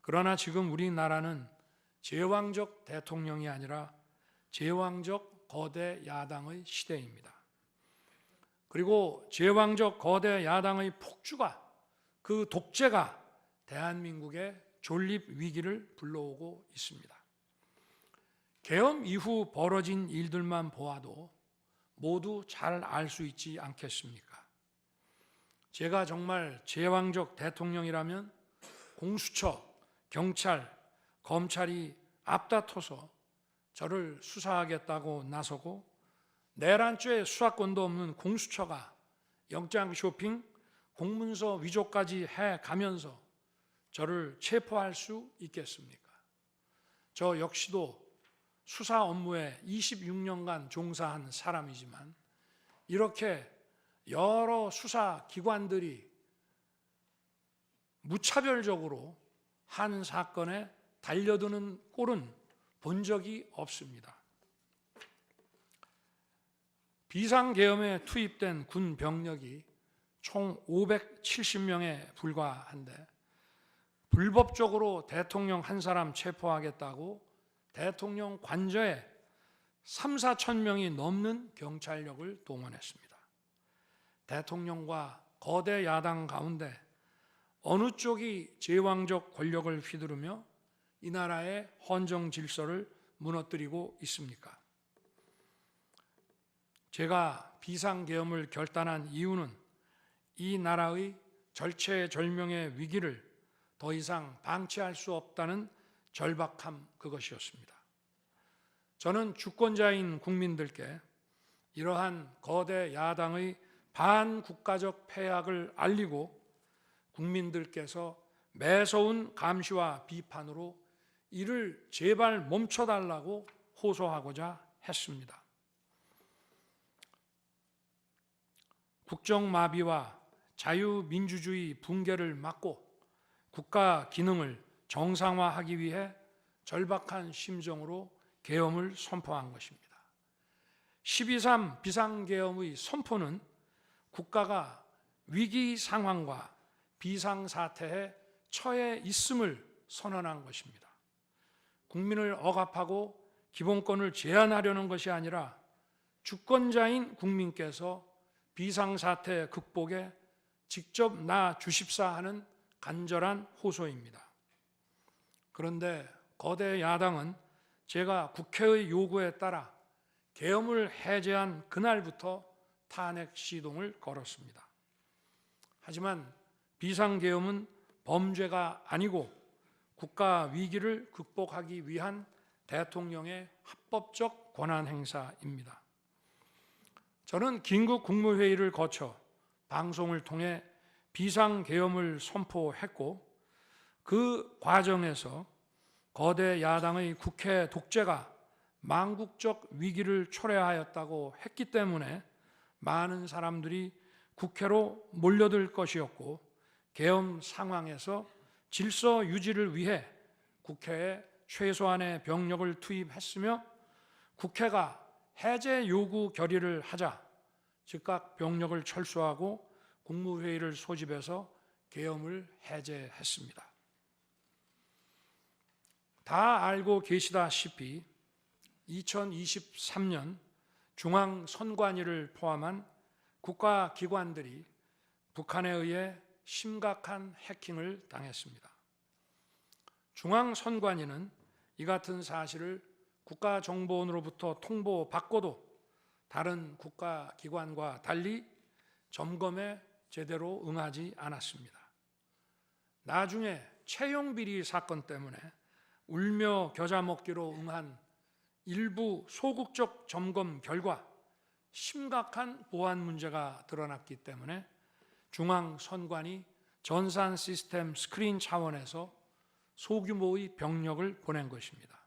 Speaker 2: 그러나 지금 우리나라는 제왕적 대통령이 아니라 제왕적 거대 야당의 시대입니다. 그리고 제왕적 거대 야당의 폭주가, 그 독재가 대한민국의 존립 위기를 불러오고 있습니다. 계엄 이후 벌어진 일들만 보아도 모두 잘 알 수 있지 않겠습니까? 제가 정말 제왕적 대통령이라면 공수처, 경찰, 검찰이 앞다퉈서 저를 수사하겠다고 나서고 내란죄 수사권도 없는 공수처가 영장 쇼핑, 공문서 위조까지 해가면서 저를 체포할 수 있겠습니까? 저 역시도 수사 업무에 26년간 종사한 사람이지만 이렇게 여러 수사기관들이 무차별적으로 한 사건에 달려드는 꼴은 본 적이 없습니다. 비상계엄에 투입된 군 병력이 총 570명에 불과한데 불법적으로 대통령 한 사람 체포하겠다고 대통령 관저에 3, 4천 명이 넘는 경찰력을 동원했습니다. 대통령과 거대 야당 가운데 어느 쪽이 제왕적 권력을 휘두르며 이 나라의 헌정 질서를 무너뜨리고 있습니까? 제가 비상계엄을 결단한 이유는 이 나라의 절체절명의 위기를 더 이상 방치할 수 없다는 절박함 그것이었습니다. 저는 주권자인 국민들께 이러한 거대 야당의 반국가적 폐악을 알리고 국민들께서 매서운 감시와 비판으로 이를 제발 멈춰달라고 호소하고자 했습니다. 국정마비와 자유민주주의 붕괴를 막고 국가 기능을 정상화하기 위해 절박한 심정으로 계엄을 선포한 것입니다. 12.3 비상계엄의 선포는 국가가 위기 상황과 비상사태에 처해 있음을 선언한 것입니다. 국민을 억압하고 기본권을 제한하려는 것이 아니라 주권자인 국민께서 비상사태 극복에 직접 나 주십사 하는 간절한 호소입니다. 그런데 거대 야당은 제가 국회의 요구에 따라 계엄을 해제한 그날부터 탄핵 시동을 걸었습니다. 하지만 비상계엄은 범죄가 아니고 국가 위기를 극복하기 위한 대통령의 합법적 권한 행사입니다. 저는 긴급 국무회의를 거쳐 방송을 통해 비상계엄을 선포했고 그 과정에서 거대 야당의 국회 독재가 망국적 위기를 초래하였다고 했기 때문에 많은 사람들이 국회로 몰려들 것이었고 계엄 상황에서 질서 유지를 위해 국회에 최소한의 병력을 투입했으며 국회가 해제 요구 결의를 하자 즉각 병력을 철수하고 국무회의를 소집해서 계엄을 해제했습니다. 다 알고 계시다시피 2023년 중앙선관위를 포함한 국가기관들이 북한에 의해 심각한 해킹을 당했습니다. 중앙선관위는 이 같은 사실을 국가정보원으로부터 통보받고도 다른 국가기관과 달리 점검에 제대로 응하지 않았습니다. 나중에 채용비리 사건 때문에 울며 겨자 먹기로 응한 일부 소극적 점검 결과 심각한 보안 문제가 드러났기 때문에 중앙선관위 전산 시스템 스크린 차원에서 소규모의 병력을 보낸 것입니다.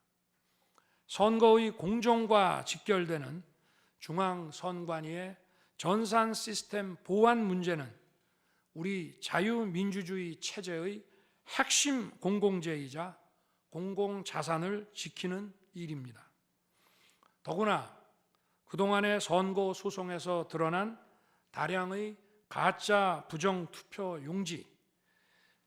Speaker 2: 선거의 공정과 직결되는 중앙선관위의 전산 시스템 보안 문제는 우리 자유민주주의 체제의 핵심 공공재이자 공공자산을 지키는 일입니다. 더구나 그동안의 선거 소송에서 드러난 다량의 가짜 부정투표 용지,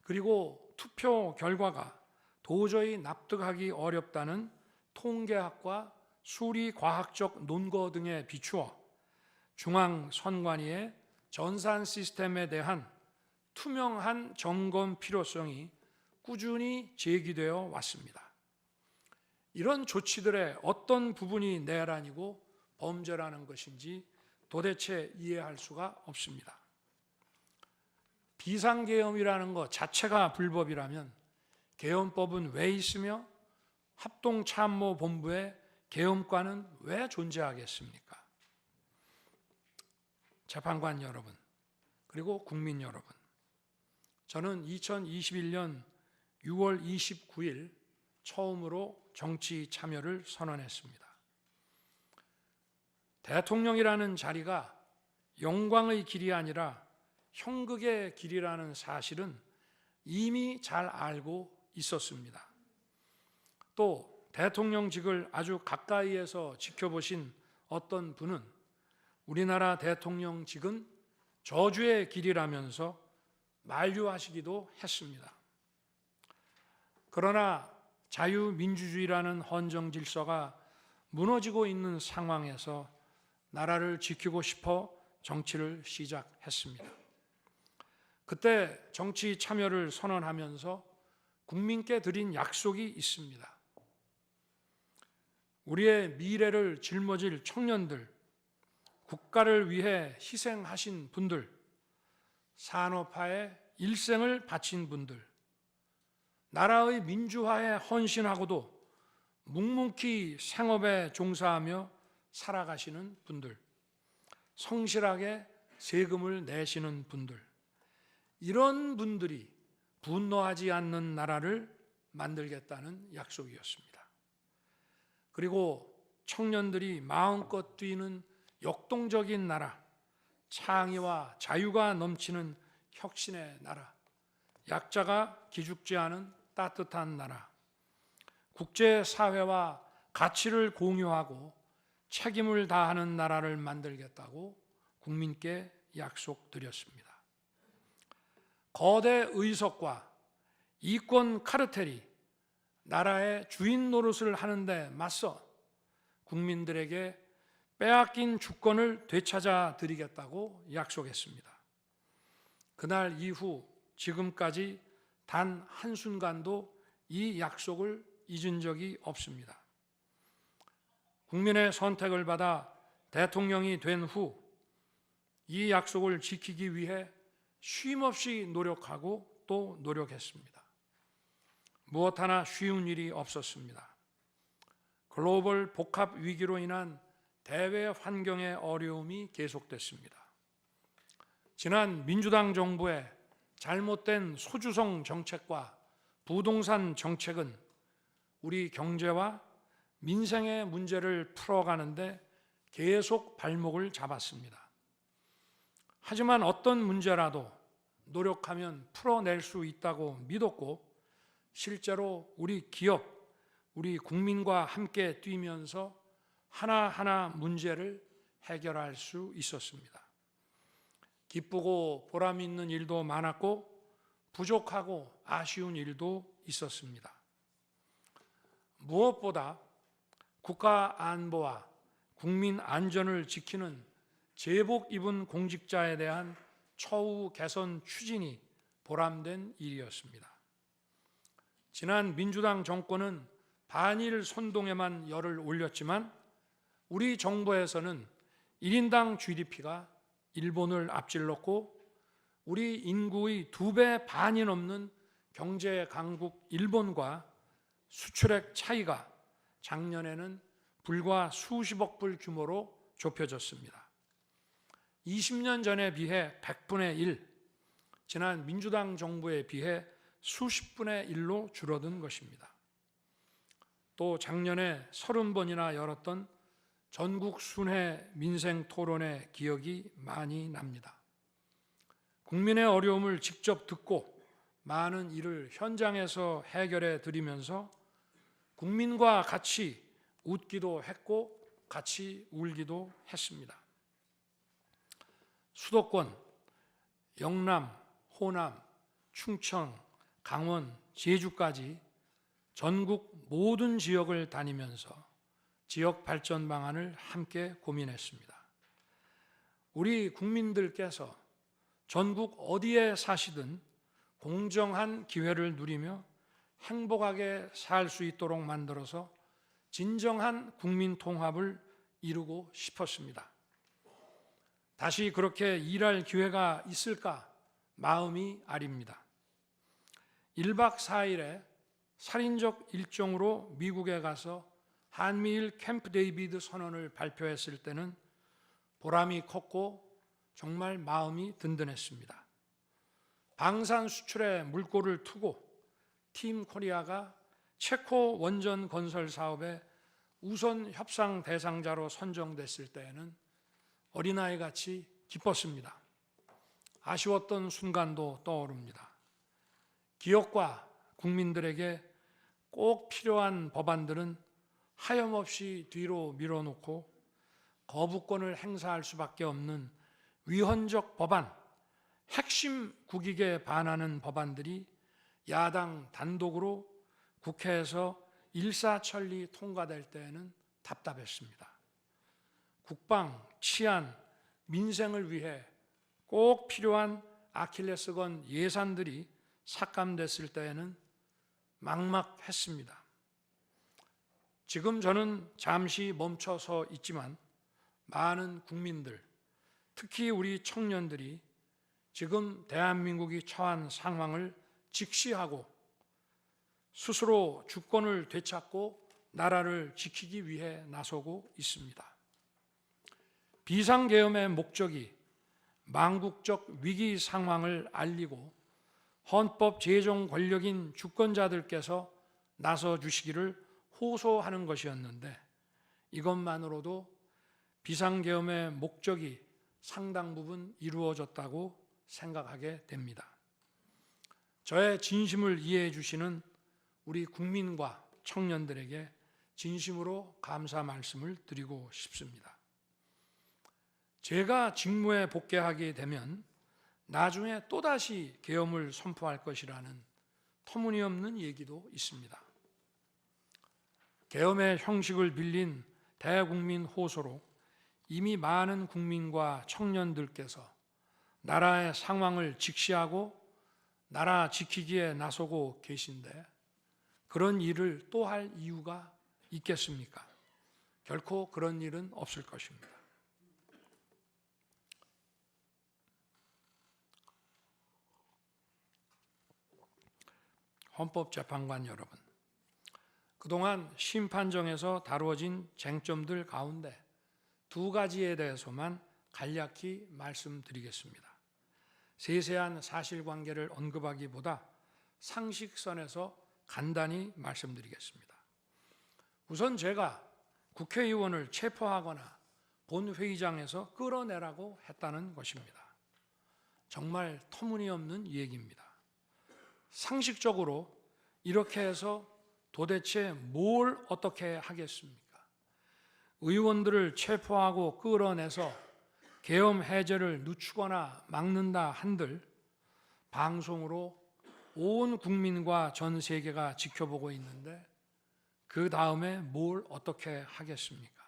Speaker 2: 그리고 투표 결과가 도저히 납득하기 어렵다는 통계학과 수리과학적 논거 등에 비추어 중앙선관위의 전산 시스템에 대한 투명한 점검 필요성이 꾸준히 제기되어 왔습니다. 이런 조치들의 어떤 부분이 내란이고 범죄라는 것인지 도대체 이해할 수가 없습니다. 비상계엄이라는 것 자체가 불법이라면 계엄법은 왜 있으며 합동참모본부의 계엄관은 왜 존재하겠습니까? 재판관 여러분, 그리고 국민 여러분, 저는 2021년 6월 29일 처음으로 정치 참여를 선언했습니다. 대통령이라는 자리가 영광의 길이 아니라 형극의 길이라는 사실은 이미 잘 알고 있었습니다. 또 대통령직을 아주 가까이에서 지켜보신 어떤 분은 우리나라 대통령직은 저주의 길이라면서 만류하시기도 했습니다. 그러나 자유민주주의라는 헌정 질서가 무너지고 있는 상황에서 나라를 지키고 싶어 정치를 시작했습니다. 그때 정치 참여를 선언하면서 국민께 드린 약속이 있습니다. 우리의 미래를 짊어질 청년들, 국가를 위해 희생하신 분들, 산업화에 일생을 바친 분들, 나라의 민주화에 헌신하고도 묵묵히 생업에 종사하며 살아가시는 분들, 성실하게 세금을 내시는 분들, 이런 분들이 분노하지 않는 나라를 만들겠다는 약속이었습니다. 그리고 청년들이 마음껏 뛰는 역동적인 나라, 창의와 자유가 넘치는 혁신의 나라, 약자가 기죽지 않은 따뜻한 나라, 국제사회와 가치를 공유하고 책임을 다하는 나라를 만들겠다고 국민께 약속드렸습니다. 거대 의석과 이권 카르텔이 나라의 주인 노릇을 하는데 맞서 국민들에게 빼앗긴 주권을 되찾아 드리겠다고 약속했습니다. 그날 이후 지금까지 단 한순간도 이 약속을 잊은 적이 없습니다. 국민의 선택을 받아 대통령이 된 후 이 약속을 지키기 위해 쉼없이 노력하고 또 노력했습니다. 무엇 하나 쉬운 일이 없었습니다. 글로벌 복합 위기로 인한 대외 환경의 어려움이 계속됐습니다. 지난 민주당 정부의 잘못된 소주성 정책과 부동산 정책은 우리 경제와 민생의 문제를 풀어가는데 계속 발목을 잡았습니다. 하지만 어떤 문제라도 노력하면 풀어낼 수 있다고 믿었고 실제로 우리 기업, 우리 국민과 함께 뛰면서 하나하나 문제를 해결할 수 있었습니다. 기쁘고 보람 있는 일도 많았고 부족하고 아쉬운 일도 있었습니다. 무엇보다 국가 안보와 국민 안전을 지키는 제복 입은 공직자에 대한 처우 개선 추진이 보람된 일이었습니다. 지난 민주당 정권은 반일 선동에만 열을 올렸지만 우리 정부에서는 1인당 GDP가 일본을 앞질렀고 우리 인구의 2배 반이 넘는 경제 강국 일본과 수출액 차이가 작년에는 불과 수십억 불 규모로 좁혀졌습니다. 20년 전에 비해 100분의 1, 지난 민주당 정부에 비해 수십 분의 1로 줄어든 것입니다. 또 작년에 30번이나 열었던 전국 순회 민생 토론회 기억이 많이 납니다. 국민의 어려움을 직접 듣고 많은 일을 현장에서 해결해 드리면서 국민과 같이 웃기도 했고 같이 울기도 했습니다. 수도권, 영남, 호남, 충청, 강원, 제주까지 전국 모든 지역을 다니면서 지역 발전 방안을 함께 고민했습니다. 우리 국민들께서 전국 어디에 사시든 공정한 기회를 누리며 행복하게 살 수 있도록 만들어서 진정한 국민 통합을 이루고 싶었습니다. 다시 그렇게 일할 기회가 있을까 마음이 아립니다. 1박 4일의 살인적 일정으로 미국에 가서 한미일 캠프 데이비드 선언을 발표했을 때는 보람이 컸고 정말 마음이 든든했습니다. 방산 수출에 물꼬를 트고 팀 코리아가 체코 원전 건설 사업의 우선 협상 대상자로 선정됐을 때에는 어린아이같이 기뻤습니다. 아쉬웠던 순간도 떠오릅니다. 기업과 국민들에게 꼭 필요한 법안들은 하염없이 뒤로 밀어놓고 거부권을 행사할 수밖에 없는 위헌적 법안, 핵심 국익에 반하는 법안들이 야당 단독으로 국회에서 일사천리 통과될 때에는 답답했습니다. 국방, 치안, 민생을 위해 꼭 필요한 아킬레스건 예산들이 삭감됐을 때에는 막막했습니다. 지금 저는 잠시 멈춰서 있지만 많은 국민들, 특히 우리 청년들이 지금 대한민국이 처한 상황을 직시하고 스스로 주권을 되찾고 나라를 지키기 위해 나서고 있습니다. 비상계엄의 목적이 망국적 위기 상황을 알리고 헌법 제정 권력인 주권자들께서 나서 주시기를 호소하는 것이었는데 이것만으로도 비상계엄의 목적이 상당 부분 이루어졌다고 생각하게 됩니다. 저의 진심을 이해해 주시는 우리 국민과 청년들에게 진심으로 감사 말씀을 드리고 싶습니다. 제가 직무에 복귀하게 되면 나중에 또다시 계엄을 선포할 것이라는 터무니없는 얘기도 있습니다. 계엄의 형식을 빌린 대국민 호소로 이미 많은 국민과 청년들께서 나라의 상황을 직시하고 나라 지키기에 나서고 계신데 그런 일을 또 할 이유가 있겠습니까? 결코 그런 일은 없을 것입니다. 헌법재판관 여러분, 그동안 심판정에서 다루어진 쟁점들 가운데 두 가지에 대해서만 간략히 말씀드리겠습니다. 세세한 사실관계를 언급하기보다 상식선에서 간단히 말씀드리겠습니다. 우선 제가 국회의원을 체포하거나 본회의장에서 끌어내라고 했다는 것입니다. 정말 터무니없는 얘기입니다. 상식적으로 이렇게 해서 도대체 뭘 어떻게 하겠습니까? 의원들을 체포하고 끌어내서 계엄 해제를 늦추거나 막는다 한들 방송으로 온 국민과 전 세계가 지켜보고 있는데 그 다음에 뭘 어떻게 하겠습니까?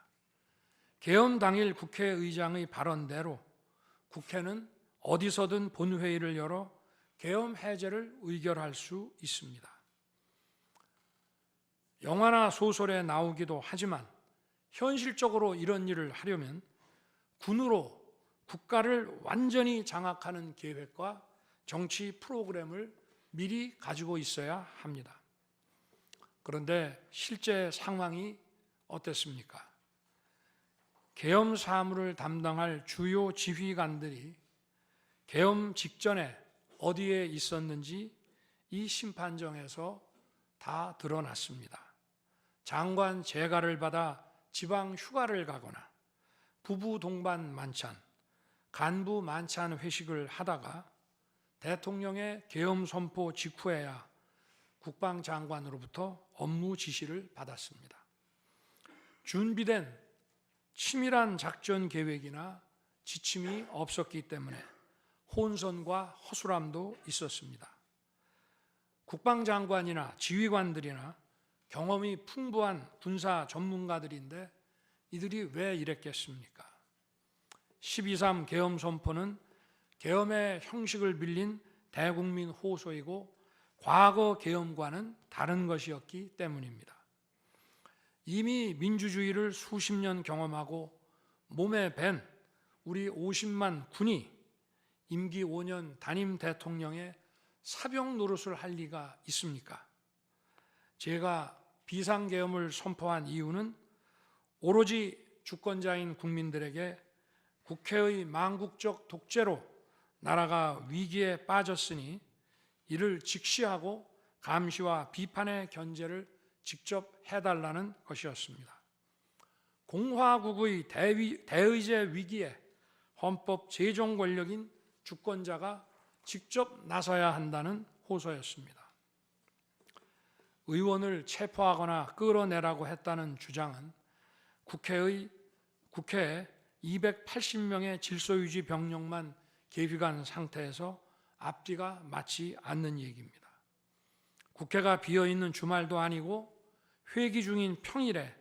Speaker 2: 계엄 당일 국회의장의 발언대로 국회는 어디서든 본회의를 열어 계엄 해제를 의결할 수 있습니다. 영화나 소설에 나오기도 하지만 현실적으로 이런 일을 하려면 군으로 국가를 완전히 장악하는 계획과 정치 프로그램을 미리 가지고 있어야 합니다. 그런데 실제 상황이 어땠습니까? 계엄 사무를 담당할 주요 지휘관들이 계엄 직전에 어디에 있었는지 이 심판정에서 다 드러났습니다. 장관 재가를 받아 지방 휴가를 가거나 부부 동반 만찬, 간부 만찬 회식을 하다가 대통령의 계엄 선포 직후에야 국방장관으로부터 업무 지시를 받았습니다. 준비된 치밀한 작전 계획이나 지침이 없었기 때문에 혼선과 허술함도 있었습니다. 국방장관이나 지휘관들이나 경험이 풍부한 군사 전문가들인데 이들이 왜 이랬겠습니까? 12.3 계엄 선포는 계엄의 형식을 빌린 대국민 호소이고 과거 계엄과는 다른 것이었기 때문입니다. 이미 민주주의를 수십 년 경험하고 몸에 밴 우리 50만 군이 임기 5년 단임 대통령의 사병 노릇을 할 리가 있습니까? 제가 비상계엄을 선포한 이유는 오로지 주권자인 국민들에게 국회의 망국적 독재로 나라가 위기에 빠졌으니 이를 직시하고 감시와 비판의 견제를 직접 해달라는 것이었습니다. 공화국의 대의제 위기에 헌법 제정 권력인 주권자가 직접 나서야 한다는 호소였습니다. 의원을 체포하거나 끌어내라고 했다는 주장은 국회에 280명의 질서유지 병력만 계비간 상태에서 앞뒤가 맞지 않는 얘기입니다. 국회가 비어있는 주말도 아니고 회기 중인 평일에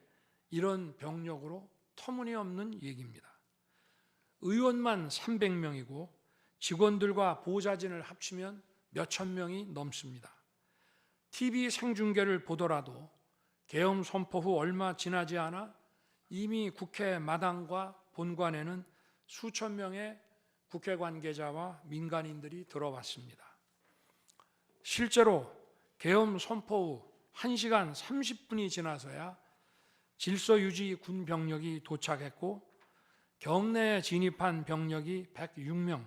Speaker 2: 이런 병력으로 터무니없는 얘기입니다. 의원만 300명이고 직원들과 보좌진을 합치면 몇천 명이 넘습니다. TV 생중계를 보더라도 계엄 선포 후 얼마 지나지 않아 이미 국회 마당과 본관에는 수천 명의 국회 관계자와 민간인들이 들어왔습니다. 실제로 계엄 선포 후 1시간 30분이 지나서야 질서유지 군 병력이 도착했고 경내에 진입한 병력이 106명,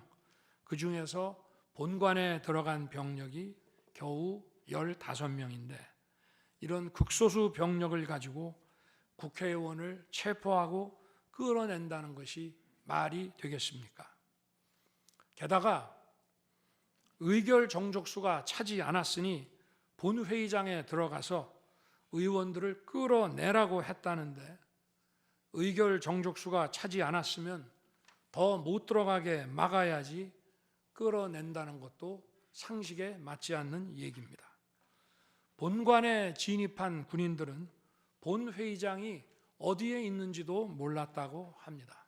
Speaker 2: 그 중에서 본관에 들어간 병력이 겨우 15명인데 이런 극소수 병력을 가지고 국회의원을 체포하고 끌어낸다는 것이 말이 되겠습니까? 게다가 의결 정족수가 차지 않았으니 본회의장에 들어가서 의원들을 끌어내라고 했다는데 의결 정족수가 차지 않았으면 더 못 들어가게 막아야지 끌어낸다는 것도 상식에 맞지 않는 얘기입니다. 본관에 진입한 군인들은 본회의장이 어디에 있는지도 몰랐다고 합니다.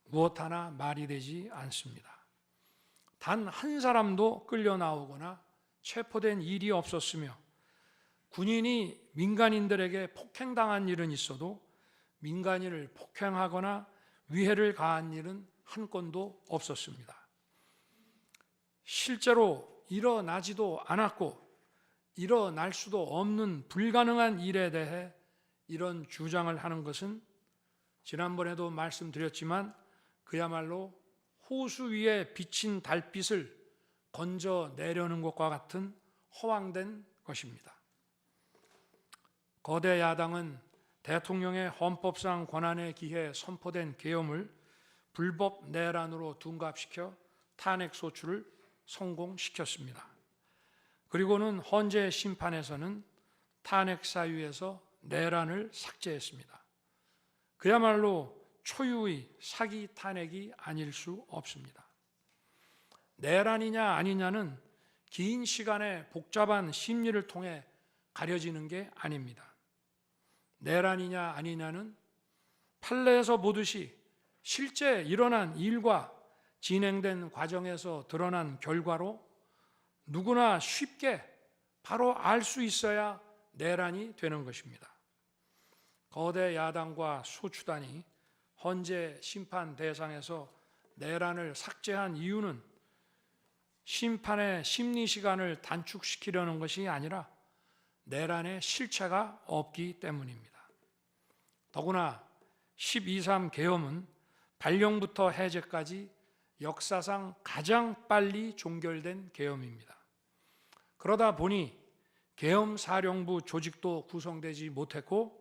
Speaker 2: 무엇 하나 말이 되지 않습니다. 단 한 사람도 끌려 나오거나 체포된 일이 없었으며 군인이 민간인들에게 폭행당한 일은 있어도 민간인을 폭행하거나 위해를 가한 일은 한 건도 없었습니다. 실제로 일어나지도 않았고 일어날 수도 없는 불가능한 일에 대해 이런 주장을 하는 것은 지난번에도 말씀드렸지만 그야말로 호수 위에 비친 달빛을 건져내려는 것과 같은 허황된 것입니다. 거대 야당은 대통령의 헌법상 권한에 기해 선포된 계엄을 불법 내란으로 둔갑시켜 탄핵 소추를 성공시켰습니다. 그리고는 헌재 심판에서는 탄핵 사유에서 내란을 삭제했습니다. 그야말로 초유의 사기 탄핵이 아닐 수 없습니다. 내란이냐 아니냐는 긴 시간의 복잡한 심리를 통해 가려지는 게 아닙니다. 내란이냐 아니냐는 판례에서 보듯이 실제 일어난 일과 진행된 과정에서 드러난 결과로 누구나 쉽게 바로 알 수 있어야 내란이 되는 것입니다. 거대 야당과 소추단이 헌재 심판 대상에서 내란을 삭제한 이유는 심판의 심리 시간을 단축시키려는 것이 아니라 내란의 실체가 없기 때문입니다. 더구나 12.3 계엄은 발령부터 해제까지 역사상 가장 빨리 종결된 계엄입니다. 그러다 보니 계엄사령부 조직도 구성되지 못했고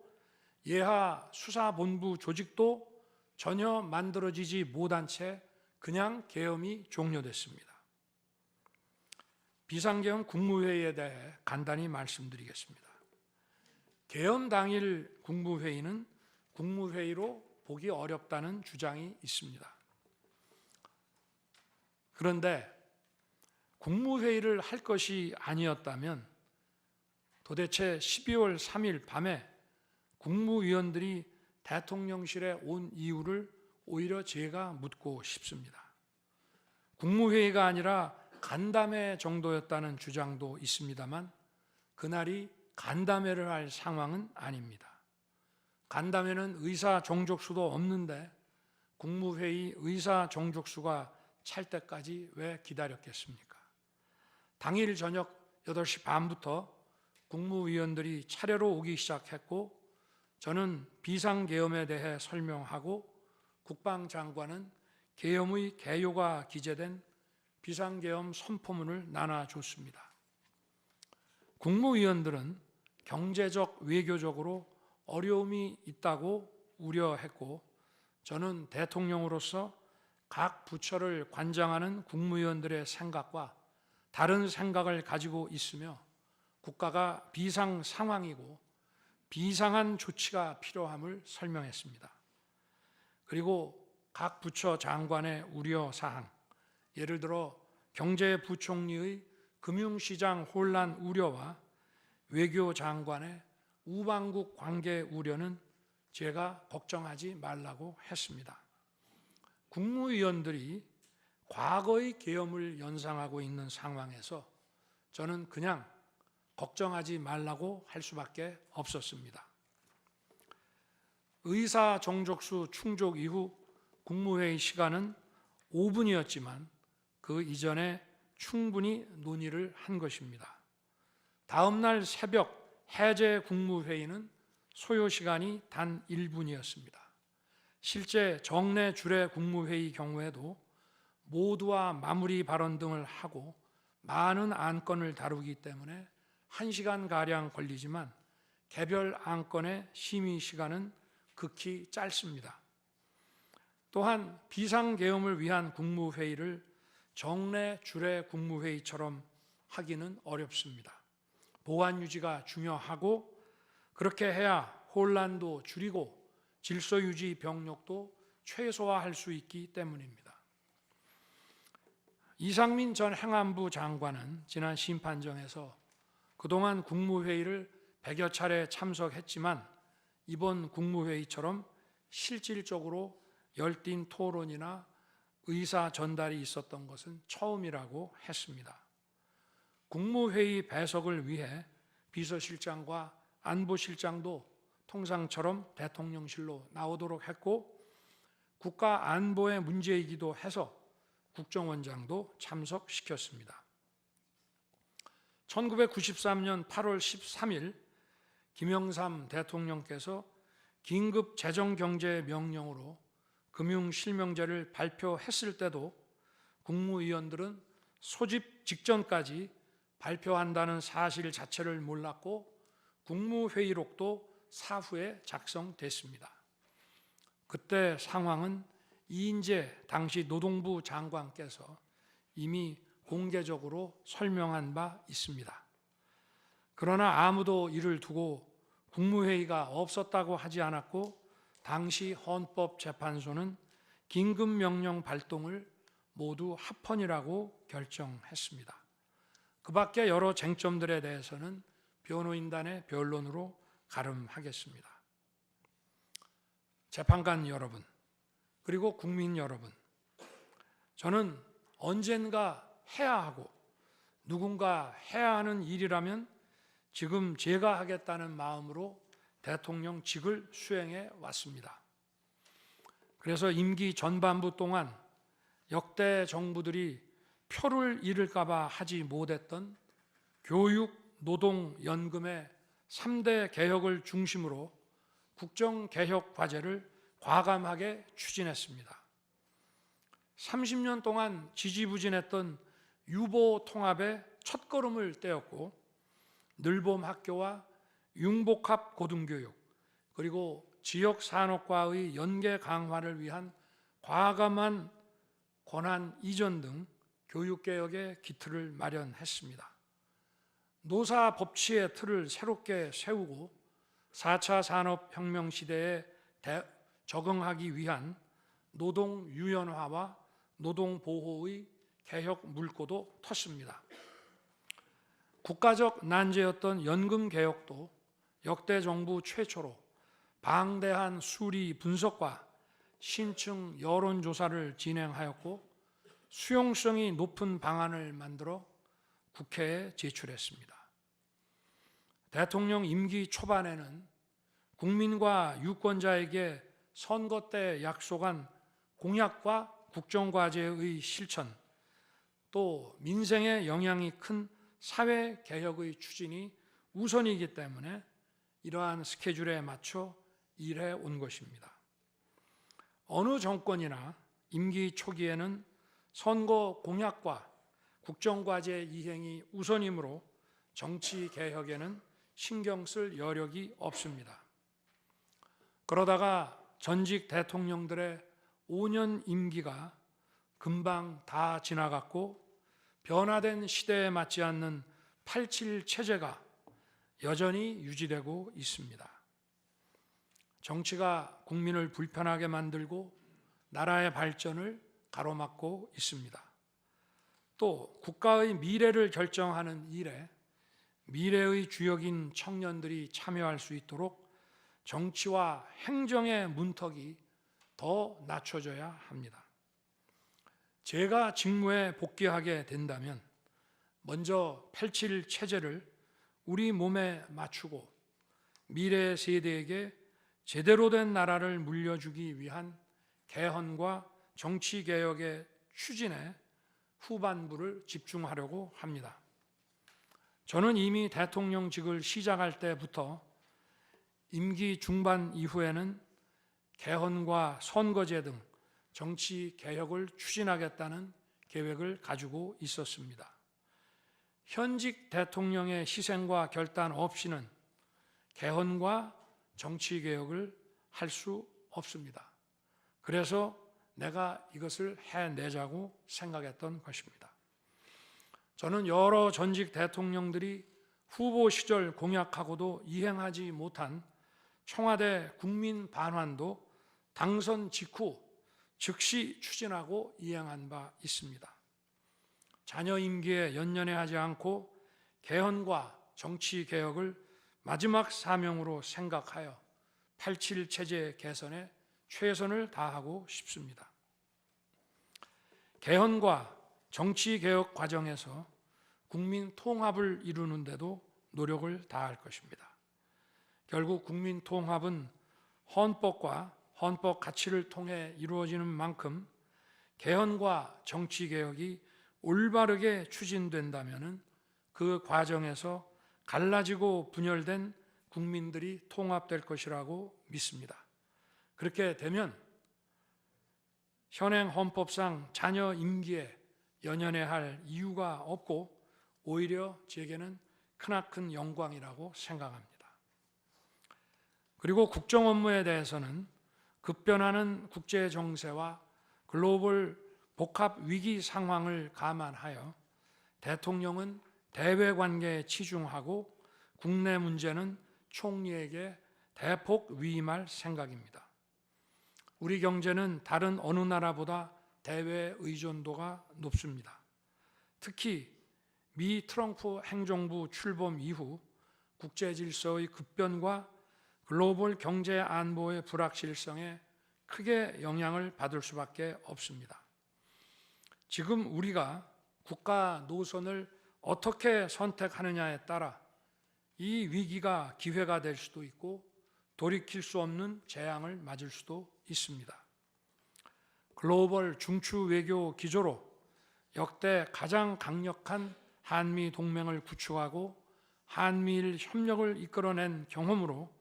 Speaker 2: 예하 수사본부 조직도 전혀 만들어지지 못한 채 그냥 계엄이 종료됐습니다. 비상계엄 국무회의에 대해 간단히 말씀드리겠습니다. 계엄 당일 국무회의는 국무회의로 보기 어렵다는 주장이 있습니다. 그런데 국무회의를 할 것이 아니었다면 도대체 12월 3일 밤에 국무위원들이 대통령실에 온 이유를 오히려 제가 묻고 싶습니다. 국무회의가 아니라 간담회 정도였다는 주장도 있습니다만 그날이 간담회를 할 상황은 아닙니다. 간담회는 의사 정족수도 없는데 국무회의 의사 정족수가 찰 때까지 왜 기다렸겠습니까? 당일 저녁 8시 반부터 국무위원들이 차례로 오기 시작했고 저는 비상계엄에 대해 설명하고 국방장관은 계엄의 개요가 기재된 비상계엄 선포문을 나눠줬습니다. 국무위원들은 경제적, 외교적으로 어려움이 있다고 우려했고 저는 대통령으로서 각 부처를 관장하는 국무위원들의 생각과 다른 생각을 가지고 있으며 국가가 비상 상황이고 비상한 조치가 필요함을 설명했습니다. 그리고 각 부처 장관의 우려 사항, 예를 들어 경제부총리의 금융시장 혼란 우려와 외교장관의 우방국 관계 우려는 제가 걱정하지 말라고 했습니다. 국무위원들이 과거의 계엄을 연상하고 있는 상황에서 저는 그냥 걱정하지 말라고 할 수밖에 없었습니다. 의사 정족수 충족 이후 국무회의 시간은 5분이었지만 그 이전에 충분히 논의를 한 것입니다. 다음 날 새벽 해제 국무회의는 소요 시간이 단 1분이었습니다. 실제 정례 주례 국무회의 경우에도 모두와 마무리 발언 등을 하고 많은 안건을 다루기 때문에 1시간가량 걸리지만 개별 안건의 심의 시간은 극히 짧습니다. 또한 비상계엄을 위한 국무회의를 정례 주례 국무회의처럼 하기는 어렵습니다. 보안 유지가 중요하고 그렇게 해야 혼란도 줄이고 질서유지 병력도 최소화할 수 있기 때문입니다. 이상민 전 행안부 장관은 지난 심판정에서 그동안 국무회의를 100여 차례 참석했지만 이번 국무회의처럼 실질적으로 열띤 토론이나 의사 전달이 있었던 것은 처음이라고 했습니다. 국무회의 배석을 위해 비서실장과 안보실장도 통상처럼 대통령실로 나오도록 했고 국가 안보의 문제이기도 해서 국정원장도 참석시켰습니다. 1993년 8월 13일 김영삼 대통령께서 긴급 재정경제명령으로 금융실명제를 발표했을 때도 국무위원들은 소집 직전까지 발표한다는 사실 자체를 몰랐고 국무회의록도 사후에 작성됐습니다. 그때 상황은 이인재 당시 노동부 장관께서 이미 공개적으로 설명한 바 있습니다. 그러나 아무도 이를 두고 국무회의가 없었다고 하지 않았고 당시 헌법재판소는 긴급명령 발동을 모두 합헌이라고 결정했습니다. 그 밖에 여러 쟁점들에 대해서는 변호인단의 변론으로 가름하겠습니다. 재판관 여러분, 그리고 국민 여러분, 저는 언젠가 해야 하고 누군가 해야 하는 일이라면 지금 제가 하겠다는 마음으로 대통령직을 수행해 왔습니다. 그래서 임기 전반부 동안 역대 정부들이 표를 잃을까 봐 하지 못했던 교육, 노동, 연금의 3대 개혁을 중심으로 국정개혁 과제를 과감하게 추진했습니다. 30년 동안 지지부진했던 유보 통합의 첫걸음을 떼었고 늘봄 학교와 융복합 고등교육 그리고 지역 산업과의 연계 강화를 위한 과감한 권한 이전 등 교육개혁의 기틀을 마련했습니다. 노사 법치의 틀을 새롭게 세우고 4차 산업혁명 시대에 적응하기 위한 노동 유연화와 노동 보호의 개혁 물꼬도 텄습니다. 국가적 난제였던 연금 개혁도 역대 정부 최초로 방대한 수리 분석과 신층 여론조사를 진행하였고 수용성이 높은 방안을 만들어 국회에 제출했습니다. 대통령 임기 초반에는 국민과 유권자에게 선거 때 약속한 공약과 국정과제의 실천, 또 민생에 영향이 큰 사회개혁의 추진이 우선이기 때문에 이러한 스케줄에 맞춰 일해 온 것입니다. 어느 정권이나 임기 초기에는 선거 공약과 국정과제 이행이 우선이므로 정치개혁에는 신경 쓸 여력이 없습니다. 그러다가 전직 대통령들의 5년 임기가 금방 다 지나갔고 변화된 시대에 맞지 않는 87 체제가 여전히 유지되고 있습니다. 정치가 국민을 불편하게 만들고 나라의 발전을 가로막고 있습니다. 또 국가의 미래를 결정하는 일에 미래의 주역인 청년들이 참여할 수 있도록 정치와 행정의 문턱이 더 낮춰져야 합니다. 제가 직무에 복귀하게 된다면 먼저 87 체제를 우리 몸에 맞추고 미래 세대에게 제대로 된 나라를 물려주기 위한 개헌과 정치개혁의 추진에 후반부를 집중하려고 합니다. 저는 이미 대통령직을 시작할 때부터 임기 중반 이후에는 개헌과 선거제 등 정치 개혁을 추진하겠다는 계획을 가지고 있었습니다. 현직 대통령의 희생과 결단 없이는 개헌과 정치 개혁을 할 수 없습니다. 그래서 내가 이것을 해내자고 생각했던 것입니다. 저는 여러 전직 대통령들이 후보 시절 공약하고도 이행하지 못한 청와대 국민 반환도 당선 직후 즉시 추진하고 이행한 바 있습니다. 자녀 임기에 연연해하지 않고 개헌과 정치 개혁을 마지막 사명으로 생각하여 87 체제 개선에 최선을 다하고 싶습니다. 개헌과 정치 개혁 과정에서 국민 통합을 이루는 데도 노력을 다할 것입니다. 결국 국민 통합은 헌법과 헌법 가치를 통해 이루어지는 만큼 개헌과 정치 개혁이 올바르게 추진된다면 그 과정에서 갈라지고 분열된 국민들이 통합될 것이라고 믿습니다. 그렇게 되면 현행 헌법상 자녀 임기에 연연해야 할 이유가 없고 오히려 제게는 크나큰 영광이라고 생각합니다. 그리고 국정 업무에 대해서는 급변하는 국제 정세와 글로벌 복합 위기 상황을 감안하여 대통령은 대외 관계에 치중하고 국내 문제는 총리에게 대폭 위임할 생각입니다. 우리 경제는 다른 어느 나라보다 대외 의존도가 높습니다. 특히 미 트럼프 행정부 출범 이후 국제 질서의 급변과 글로벌 경제 안보의 불확실성에 크게 영향을 받을 수밖에 없습니다. 지금 우리가 국가 노선을 어떻게 선택하느냐에 따라 이 위기가 기회가 될 수도 있고 돌이킬 수 없는 재앙을 맞을 수도 있습니다. 글로벌 중추 외교 기조로 역대 가장 강력한 한미 동맹을 구축하고 한미일 협력을 이끌어낸 경험으로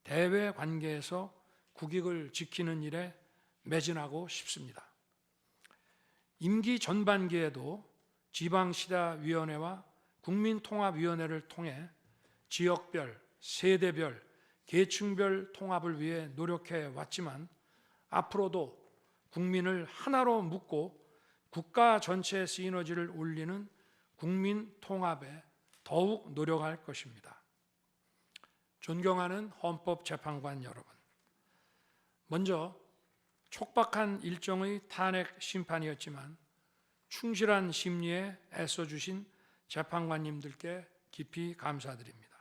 Speaker 2: 대외 관계에서 국익을 지키는 일에 매진하고 싶습니다. 임기 전반기에도 지방시다위원회와 국민통합위원회를 통해 지역별, 세대별, 계층별 통합을 위해 노력해 왔지만 앞으로도 국민을 하나로 묶고 국가 전체 시너지를 올리는 국민 통합에 더욱 노력할 것입니다. 존경하는 헌법재판관 여러분, 먼저 촉박한 일정의 탄핵 심판이었지만 충실한 심리에 애써주신 재판관님들께 깊이 감사드립니다.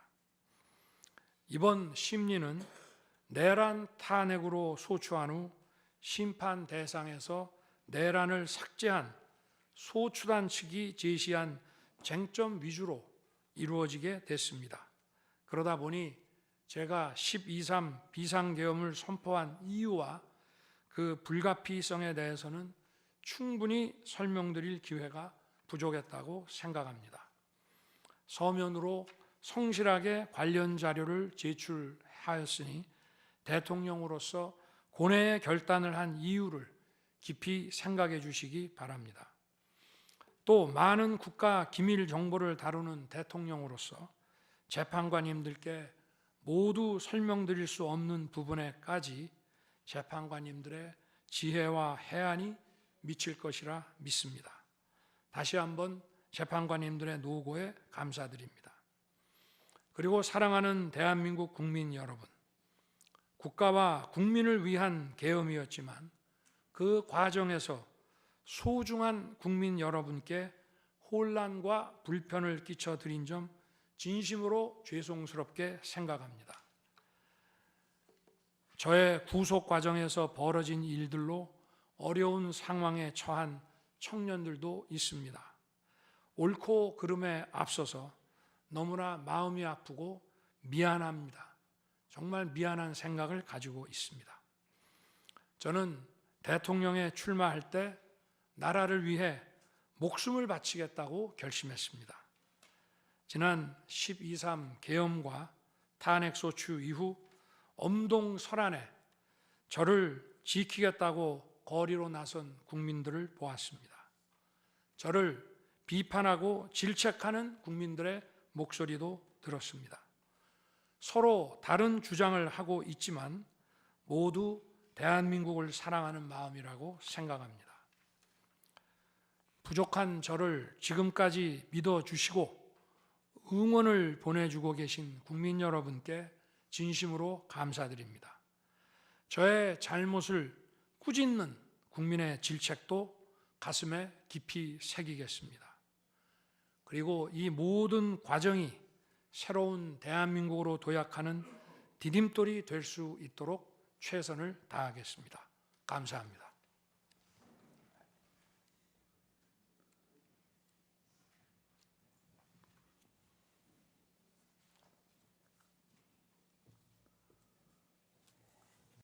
Speaker 2: 이번 심리는 내란 탄핵으로 소추한 후 심판 대상에서 내란을 삭제한 소추단 측이 제시한 쟁점 위주로 이루어지게 됐습니다. 그러다 보니 제가 12.3 비상계엄을 선포한 이유와 그 불가피성에 대해서는 충분히 설명드릴 기회가 부족했다고 생각합니다. 서면으로 성실하게 관련 자료를 제출하였으니 대통령으로서 고뇌의 결단을 한 이유를 깊이 생각해 주시기 바랍니다. 또 많은 국가 기밀 정보를 다루는 대통령으로서 재판관님들께 모두 설명드릴 수 없는 부분에까지 재판관님들의 지혜와 해안이 미칠 것이라 믿습니다. 다시 한번 재판관님들의 노고에 감사드립니다. 그리고 사랑하는 대한민국 국민 여러분, 국가와 국민을 위한 계엄이었지만 그 과정에서 소중한 국민 여러분께 혼란과 불편을 끼쳐드린 점 진심으로 죄송스럽게 생각합니다. 저의 구속 과정에서 벌어진 일들로 어려운 상황에 처한 청년들도 있습니다. 옳고 그름에 앞서서 너무나 마음이 아프고 미안합니다. 정말 미안한 생각을 가지고 있습니다. 저는 대통령에 출마할 때 나라를 위해 목숨을 바치겠다고 결심했습니다. 지난 12.3 계엄과 탄핵소추 이후 엄동설안에 저를 지키겠다고 거리로 나선 국민들을 보았습니다. 저를 비판하고 질책하는 국민들의 목소리도 들었습니다. 서로 다른 주장을 하고 있지만 모두 대한민국을 사랑하는 마음이라고 생각합니다. 부족한 저를 지금까지 믿어주시고 응원을 보내주고 계신 국민 여러분께 진심으로 감사드립니다. 저의 잘못을 꾸짖는 국민의 질책도 가슴에 깊이 새기겠습니다. 그리고 이 모든 과정이 새로운 대한민국으로 도약하는 디딤돌이 될 수 있도록 최선을 다하겠습니다. 감사합니다.